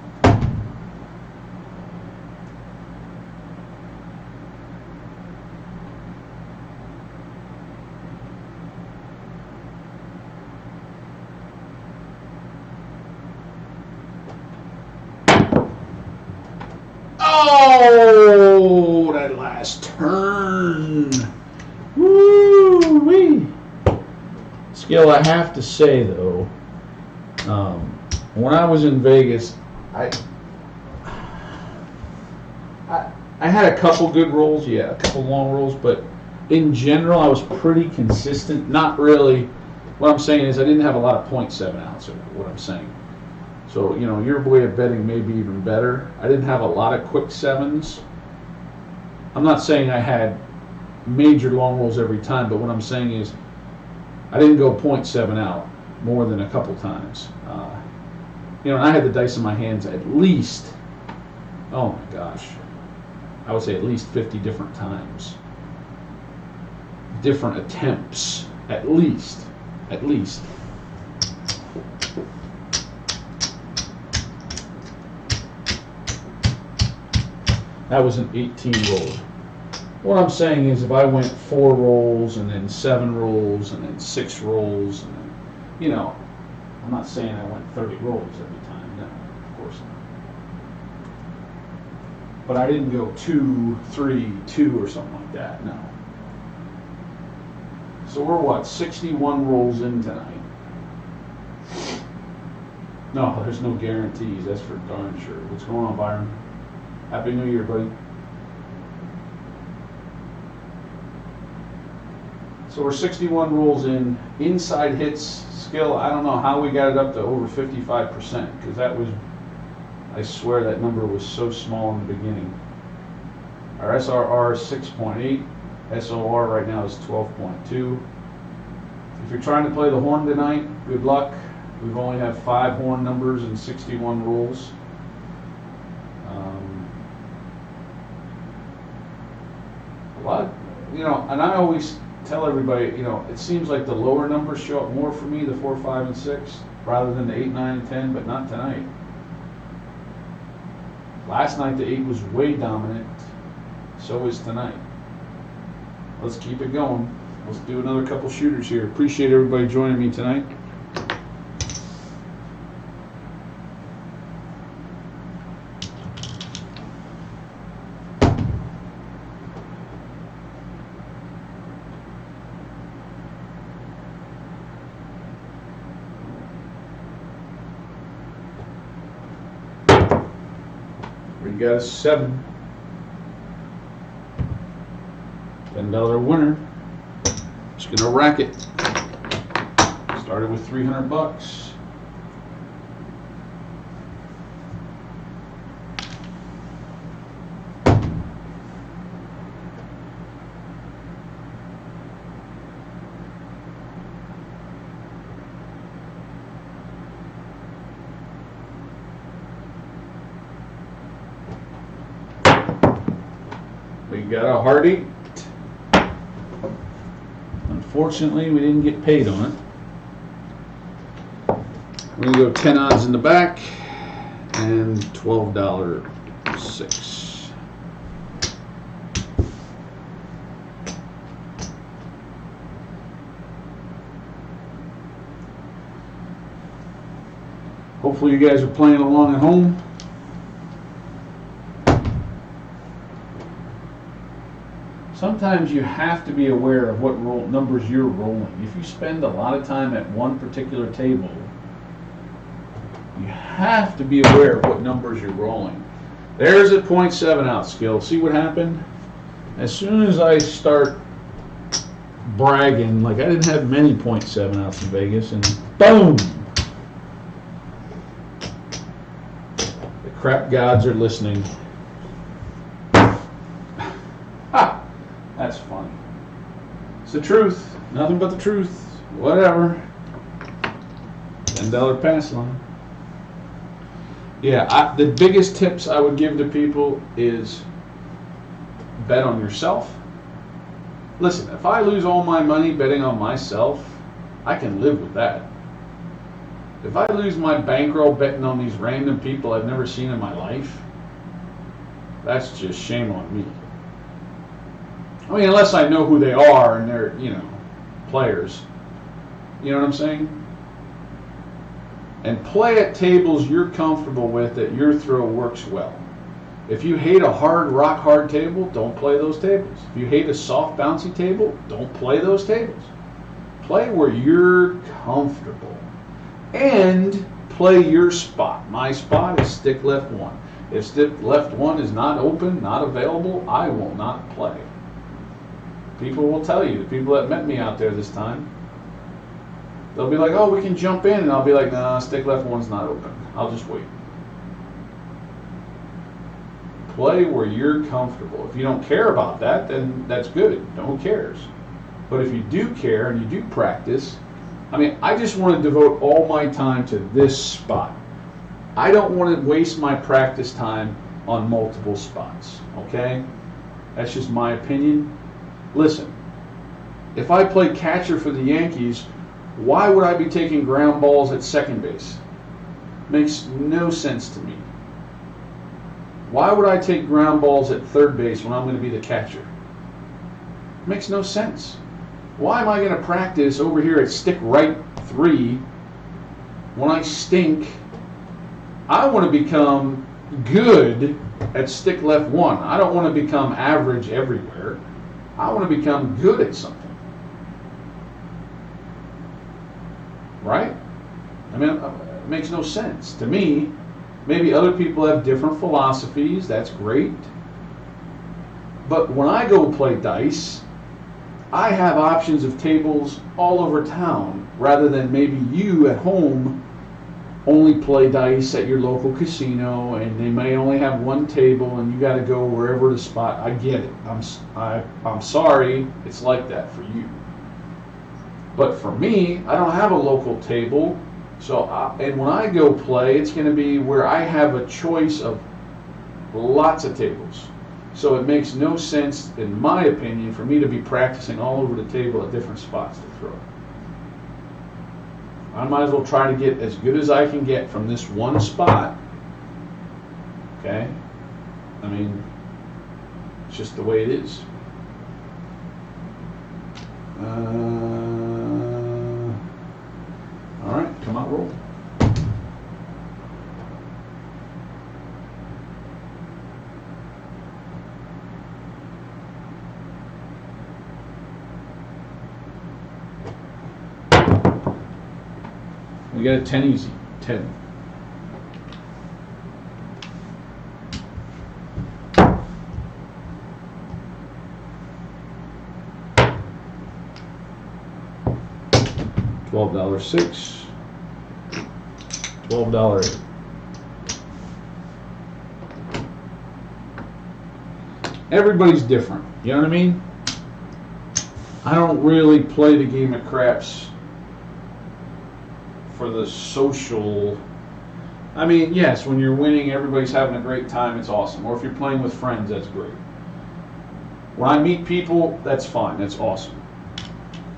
Oh, that last turn. Woo-wee. Skill, I have to say, though, when I was in Vegas, I had a couple good rolls, yeah, a couple long rolls, but in general, I was pretty consistent. Not really. What I'm saying is I didn't have a lot of 0.7 ounce, what I'm saying. So, you know, your way of betting may be even better. I didn't have a lot of quick 7s. I'm not saying I had major long rolls every time, but what I'm saying is I didn't go 0.7 out more than a couple times. You know, and I had the dice in my hands at least, oh my gosh, I would say at least 50 different times. Different attempts, at least. That was an 18 roll. What I'm saying is if I went 4 rolls and then 7 rolls and then 6 rolls, and then, you know, I'm not saying I went 30 rolls every time. No, of course not. But I didn't go 2, 3, 2 or something like that. No. So we're what, 61 rolls in tonight? No, there's no guarantees. That's for darn sure. What's going on, Byron? Happy New Year, buddy. So we're 61 rolls in. Inside hits, Skill, I don't know how we got it up to over 55%, because that was, I swear that number was so small in the beginning. Our SRR is 6.8. SOR right now is 12.2. If you're trying to play the horn tonight, good luck. We've only have 5 horn numbers and 61 rolls. A lot, you know, and I always tell everybody, you know, it seems like the lower numbers show up more for me, the 4, 5, and 6, rather than the 8, 9, and 10, but not tonight. Last night the 8 was way dominant, so is tonight. Let's keep it going. Let's do another couple shooters here. Appreciate everybody joining me tonight. We got a 7. $10 winner. Just gonna rack it. Started with $300. We got a hard 8. Unfortunately, we didn't get paid on it. We're going to go 10 odds in the back and $12.06. Hopefully you guys are playing along at home. Sometimes you have to be aware of what numbers you're rolling. If you spend a lot of time at one particular table, you have to be aware of what numbers you're rolling. There's a 0.7 ounce skill. See what happened? As soon as I start bragging, like I didn't have many 0.7 ounce in Vegas, and boom! The crap gods are listening. Ha! That's funny. It's the truth. Nothing but the truth. Whatever. $10 pass line. Yeah, the biggest tips I would give to people is bet on yourself. Listen, if I lose all my money betting on myself, I can live with that. If I lose my bankroll betting on these random people I've never seen in my life, that's just shame on me. I mean, unless I know who they are and they're, players. You know what I'm saying? And play at tables you're comfortable with that your throw works well. If you hate a rock hard table, don't play those tables. If you hate a soft, bouncy table, don't play those tables. Play where you're comfortable. And play your spot. My spot is stick left 1. If stick left 1 is not open, not available, I will not play. People will tell you, the people that met me out there this time, they'll be like, oh, we can jump in, and I'll be like, nah, stick left 1's not open. I'll just wait. Play where you're comfortable. If you don't care about that, then that's good. No one cares. But if you do care and you do practice, I mean, I just want to devote all my time to this spot. I don't want to waste my practice time on multiple spots, okay? That's just my opinion. Listen, if I play catcher for the Yankees, why would I be taking ground balls at second base? Makes no sense to me. Why would I take ground balls at third base when I'm going to be the catcher? Makes no sense. Why am I going to practice over here at stick right 3 when I stink? I want to become good at stick left 1. I don't want to become average everywhere. I want to become good at something. Right? I mean, it makes no sense. To me, maybe other people have different philosophies. That's great. But when I go play dice, I have options of tables all over town, rather than maybe you at home only play dice at your local casino, and they may only have one table, and you got to go wherever the spot. I get it. I'm sorry, it's like that for you. But for me, I don't have a local table, and when I go play, it's going to be where I have a choice of lots of tables. So it makes no sense, in my opinion, for me to be practicing all over the table at different spots to throw. I might as well try to get as good as I can get from this one spot. Okay? I mean, it's just the way it is. All right, come out, roll. We got a 10 easy. 10. $12.06. $12.08. Everybody's different. You know what I mean? I don't really play the game of craps for the social. I mean, yes, when you're winning, everybody's having a great time, it's awesome. Or if you're playing with friends, that's great. When I meet people, that's fine, that's awesome.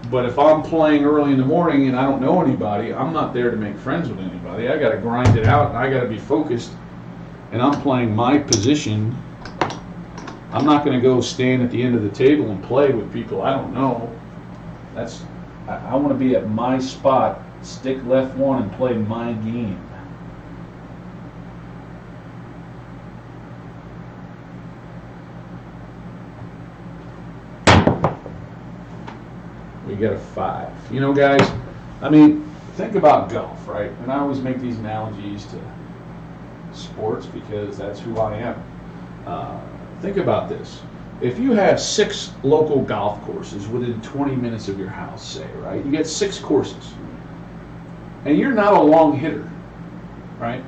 But if I'm playing early in the morning and I don't know anybody, I'm not there to make friends with anybody. I got to grind it out and I got to be focused. And I'm playing my position. I'm not going to go stand at the end of the table and play with people I don't know. I want to be at my spot, stick left one, and play my game. We got a 5. You know, guys, I mean, think about golf, right? And I always make these analogies to sports because that's who I am. Think about this. If you have 6 local golf courses within 20 minutes of your house, say, right? You get 6 courses. And you're not a long hitter, right?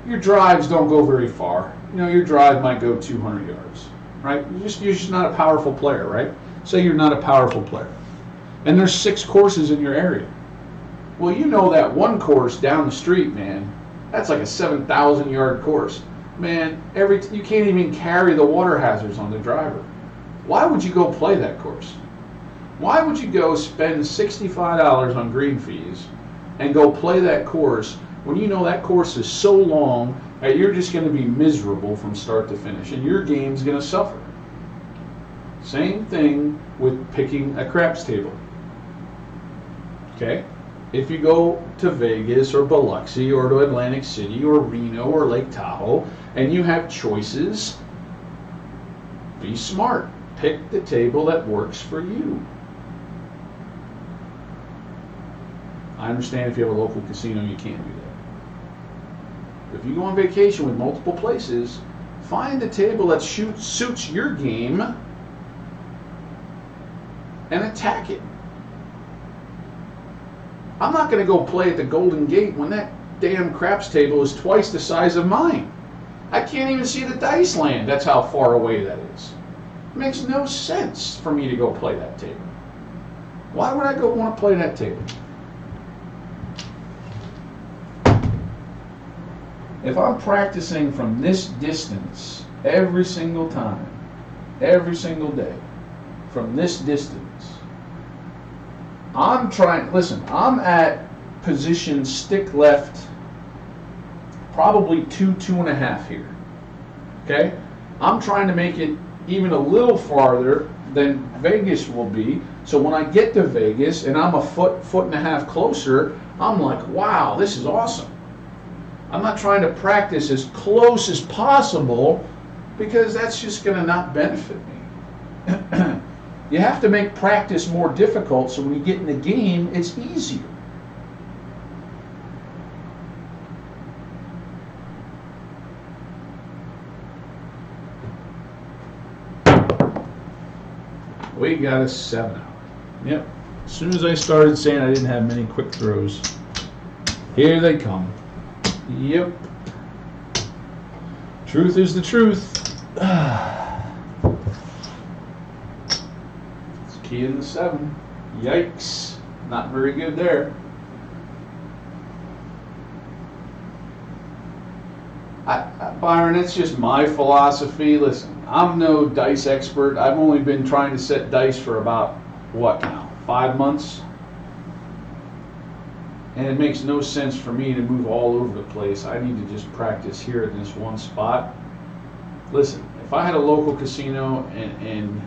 Your drives don't go very far. You know, your drive might go 200 yards, right? You're just not a powerful player, right? Say you're not a powerful player. And there's 6 courses in your area. Well, you know that one course down the street, man, that's like a 7,000 yard course. Man, you can't even carry the water hazards on the driver. Why would you go play that course? Why would you go spend $65 on green fees and go play that course when you know that course is so long that you're just going to be miserable from start to finish and your game's going to suffer? Same thing with picking a craps table. Okay? If you go to Vegas or Biloxi or to Atlantic City or Reno or Lake Tahoe and you have choices, be smart. Pick the table that works for you. I understand if you have a local casino, you can't do that. If you go on vacation with multiple places, find a table that suits your game and attack it. I'm not going to go play at the Golden Gate when that damn craps table is twice the size of mine. I can't even see the dice land. That's how far away that is. It makes no sense for me to go play that table. Why would I go want to play that table? If I'm practicing from this distance every single time, every single day, from this distance, I'm at position stick left, probably 2.5 here. Okay? I'm trying to make it even a little farther than Vegas will be. So when I get to Vegas and I'm a foot and a half closer, I'm like, wow, this is awesome. I'm not trying to practice as close as possible because that's just going to not benefit me. You have to make practice more difficult so when you get in the game, it's easier. We got a 7 hour. Yep. As soon as I started saying I didn't have many quick throws, here they come. Yep. Truth is the truth. Key in the 7. Yikes. Not very good there. Byron, it's just my philosophy. Listen, I'm no dice expert. I've only been trying to set dice for about, what now, 5 months? And it makes no sense for me to move all over the place. I need to just practice here in this one spot. Listen, if I had a local casino and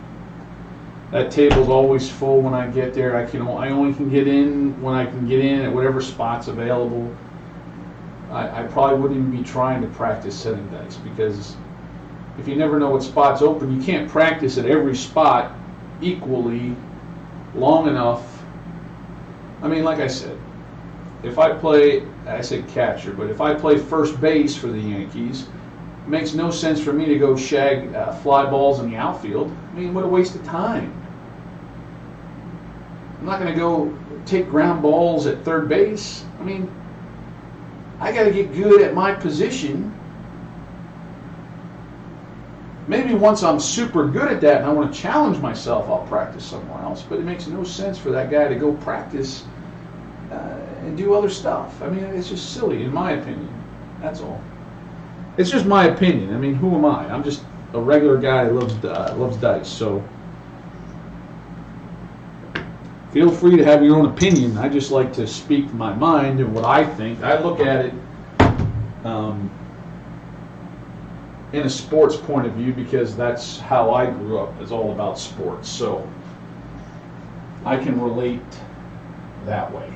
that table's always full when I get there, I only can get in when I can get in at whatever spot's available, I probably wouldn't even be trying to practice setting dice, because if you never know what spot's open, you can't practice at every spot equally long enough. I mean, like I said, if I said catcher, but if I play first base for the Yankees, it makes no sense for me to go shag fly balls in the outfield. I mean, what a waste of time. I'm not going to go take ground balls at third base. I mean, I got to get good at my position. Maybe once I'm super good at that and I want to challenge myself, I'll practice somewhere else. But it makes no sense for that guy to go practice and do other stuff. I mean, it's just silly, in my opinion. That's all. It's just my opinion. I mean, who am I? I'm just a regular guy that loves dice. So feel free to have your own opinion. I just like to speak my mind and what I think. I look at it in a sports point of view because that's how I grew up. It's all about sports. So I can relate that way.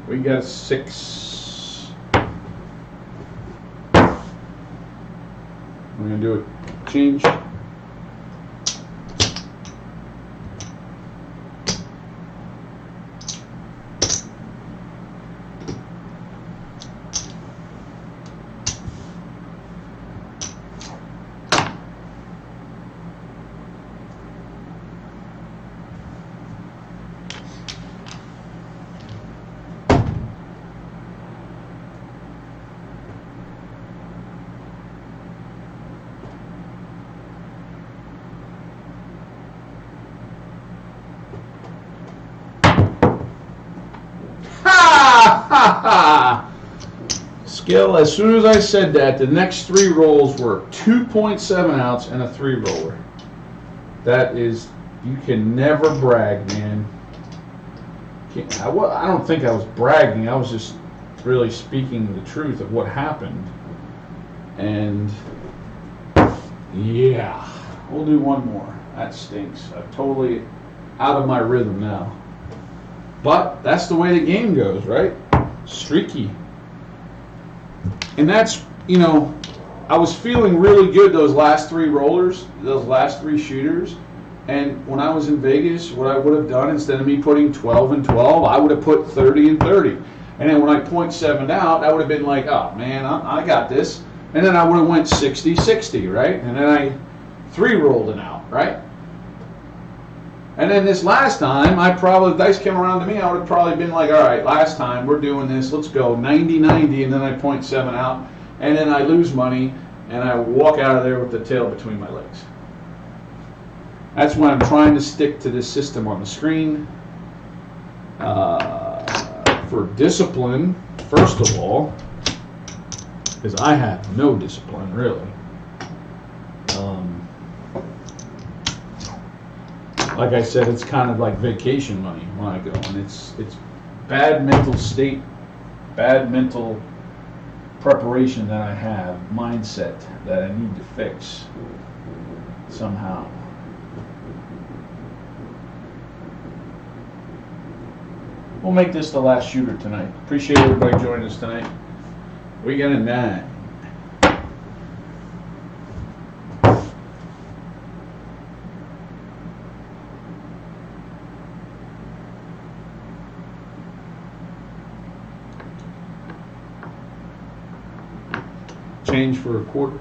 We got 6. We're going to do a change. Skill, as soon as I said that, the next 3 rolls were 2.7 ounce and a 3 roller. That is, you can never brag, man. I don't think I was bragging. I was just really speaking the truth of what happened. And yeah, we'll do one more. That stinks. I'm totally out of my rhythm now. But that's the way the game goes, right? Streaky. And that's, you know, I was feeling really good those last 3 rollers, those last 3 shooters. And when I was in Vegas, what I would have done, instead of me putting 12 and 12, I would have put 30 and 30. And then when I .7 out, I would have been like, oh man, I got this. And then I would have went 60-60, right? And then I 3-rolled it out, right? And then this last time, the dice came around to me, I would have probably been like, all right, last time we're doing this, let's go 90-90, and then I .7 out, and then I lose money, and I walk out of there with the tail between my legs. That's why I'm trying to stick to this system on the screen. For discipline, first of all, because I have no discipline, really. Like I said, it's kind of like vacation money when I go, and it's bad mental state, bad mental preparation that I have, mindset that I need to fix somehow. We'll make this the last shooter tonight. Appreciate everybody joining us tonight. We got a 9. Change for a quarter.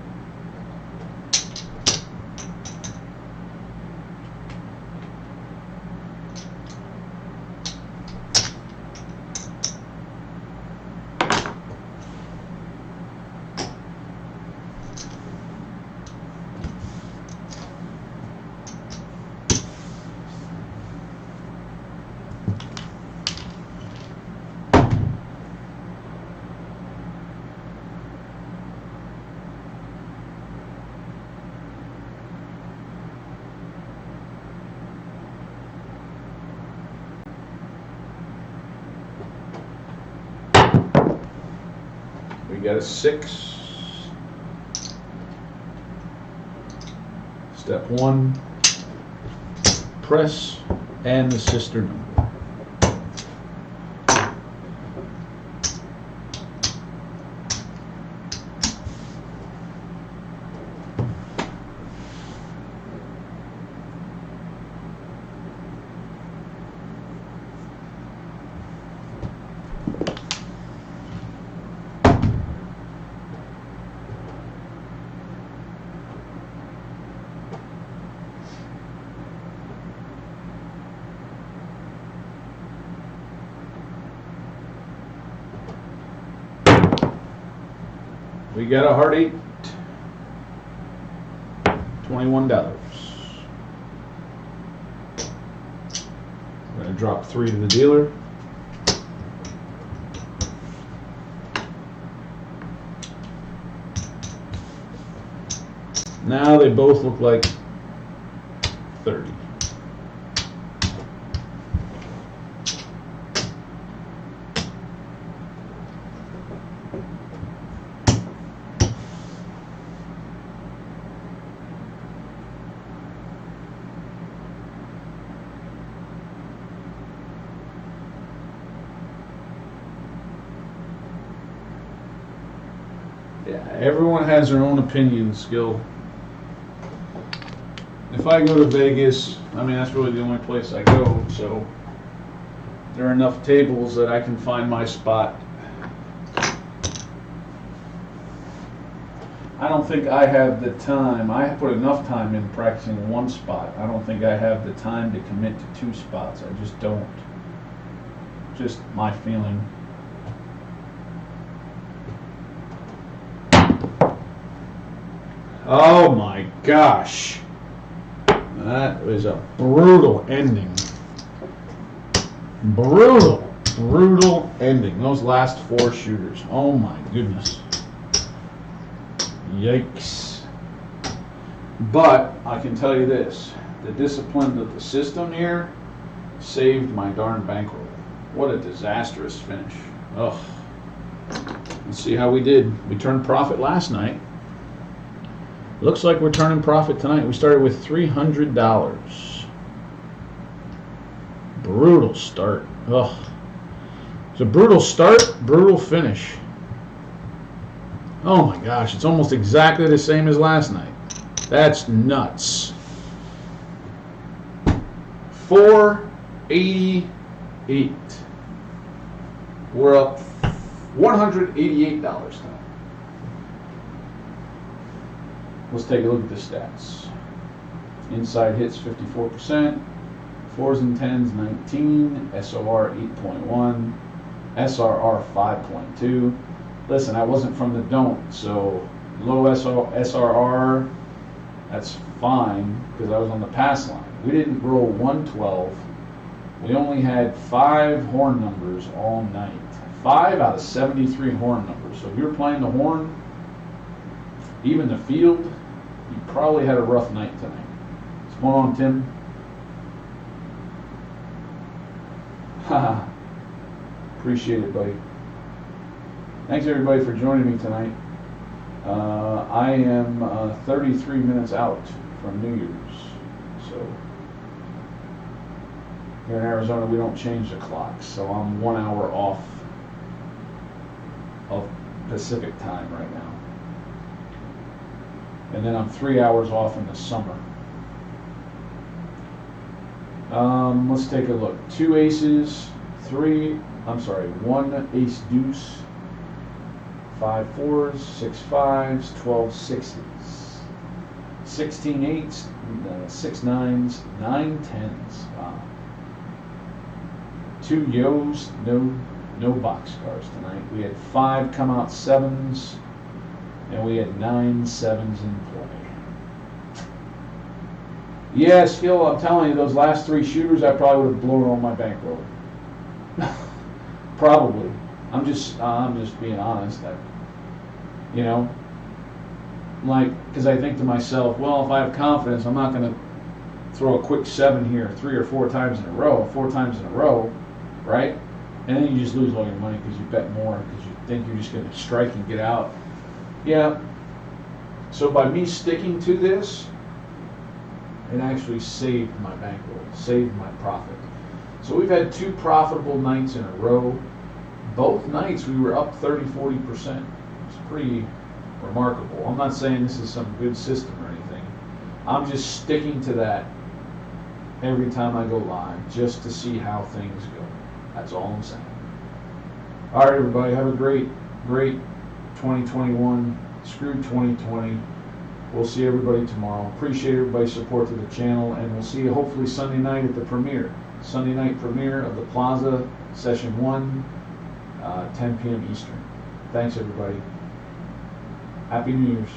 We got a 6. Step 1, press, and the sister number. We got a heart 8, $21. I'm going to drop 3 to the dealer. Now they both look like 30. Yeah, everyone has their own opinion, Skill. If I go to Vegas, I mean, that's really the only place I go, so there are enough tables that I can find my spot. I don't think I have the time. I put enough time in practicing one spot. I don't think I have the time to commit to 2 spots. I just don't. Just my feeling. Oh my gosh. That was a brutal ending. Brutal ending. Those last 4 shooters. Oh my goodness. Yikes. But I can tell you this. The discipline of the system here saved my darn bankroll. What a disastrous finish. Ugh. Let's see how we did. We turned profit last night. Looks like we're turning profit tonight. We started with $300. Brutal start. Ugh. It's a brutal start, brutal finish. Oh my gosh, it's almost exactly the same as last night. That's nuts. 488. We're up $188 now. Let's take a look at the stats. Inside hits 54%, 4s and 10s 19, SOR 8.1, SRR 5.2. Listen, I wasn't from the don't, so low SRR, that's fine because I was on the pass line. We didn't roll 112. We only had 5 horn numbers all night. 5 out of 73 horn numbers. So if you're playing the horn, even the field, you probably had a rough night tonight. What's going on, Tim? Haha. Appreciate it, buddy. Thanks, everybody, for joining me tonight. I am 33 minutes out from New Year's. So here in Arizona, we don't change the clocks. So I'm 1 hour off of Pacific time right now. And then I'm 3 hours off in the summer. Let's take a look. 2 aces, 1 ace deuce, 5 4s, 6 5s, 12 6s, 16 8s, 6 9s, 9 10s. Wow. 2 yos, no boxcars tonight. We had 5 come out 7s. And we had 9 7s in play. Yeah, Skill, I'm telling you, those last 3 shooters, I probably would have blown all my bankroll. Probably. I'm just being honest. Because I think to myself, well, if I have confidence, I'm not going to throw a quick 7 here 3 or 4 times in a row, right? And then you just lose all your money because you bet more because you think you're just going to strike and get out. Yeah, so by me sticking to this, it actually saved my bankroll, saved my profit. So we've had 2 profitable nights in a row. Both nights we were up 30-40%. It's pretty remarkable. I'm not saying this is some good system or anything. I'm just sticking to that every time I go live just to see how things go. That's all I'm saying. All right, everybody, have a great 2021, screw 2020. We'll see everybody tomorrow. Appreciate everybody's support to the channel, and we'll see you hopefully Sunday night at the premiere. Sunday night premiere of the Plaza, session 1, 10 p.m. Eastern. Thanks, everybody. Happy New Year's.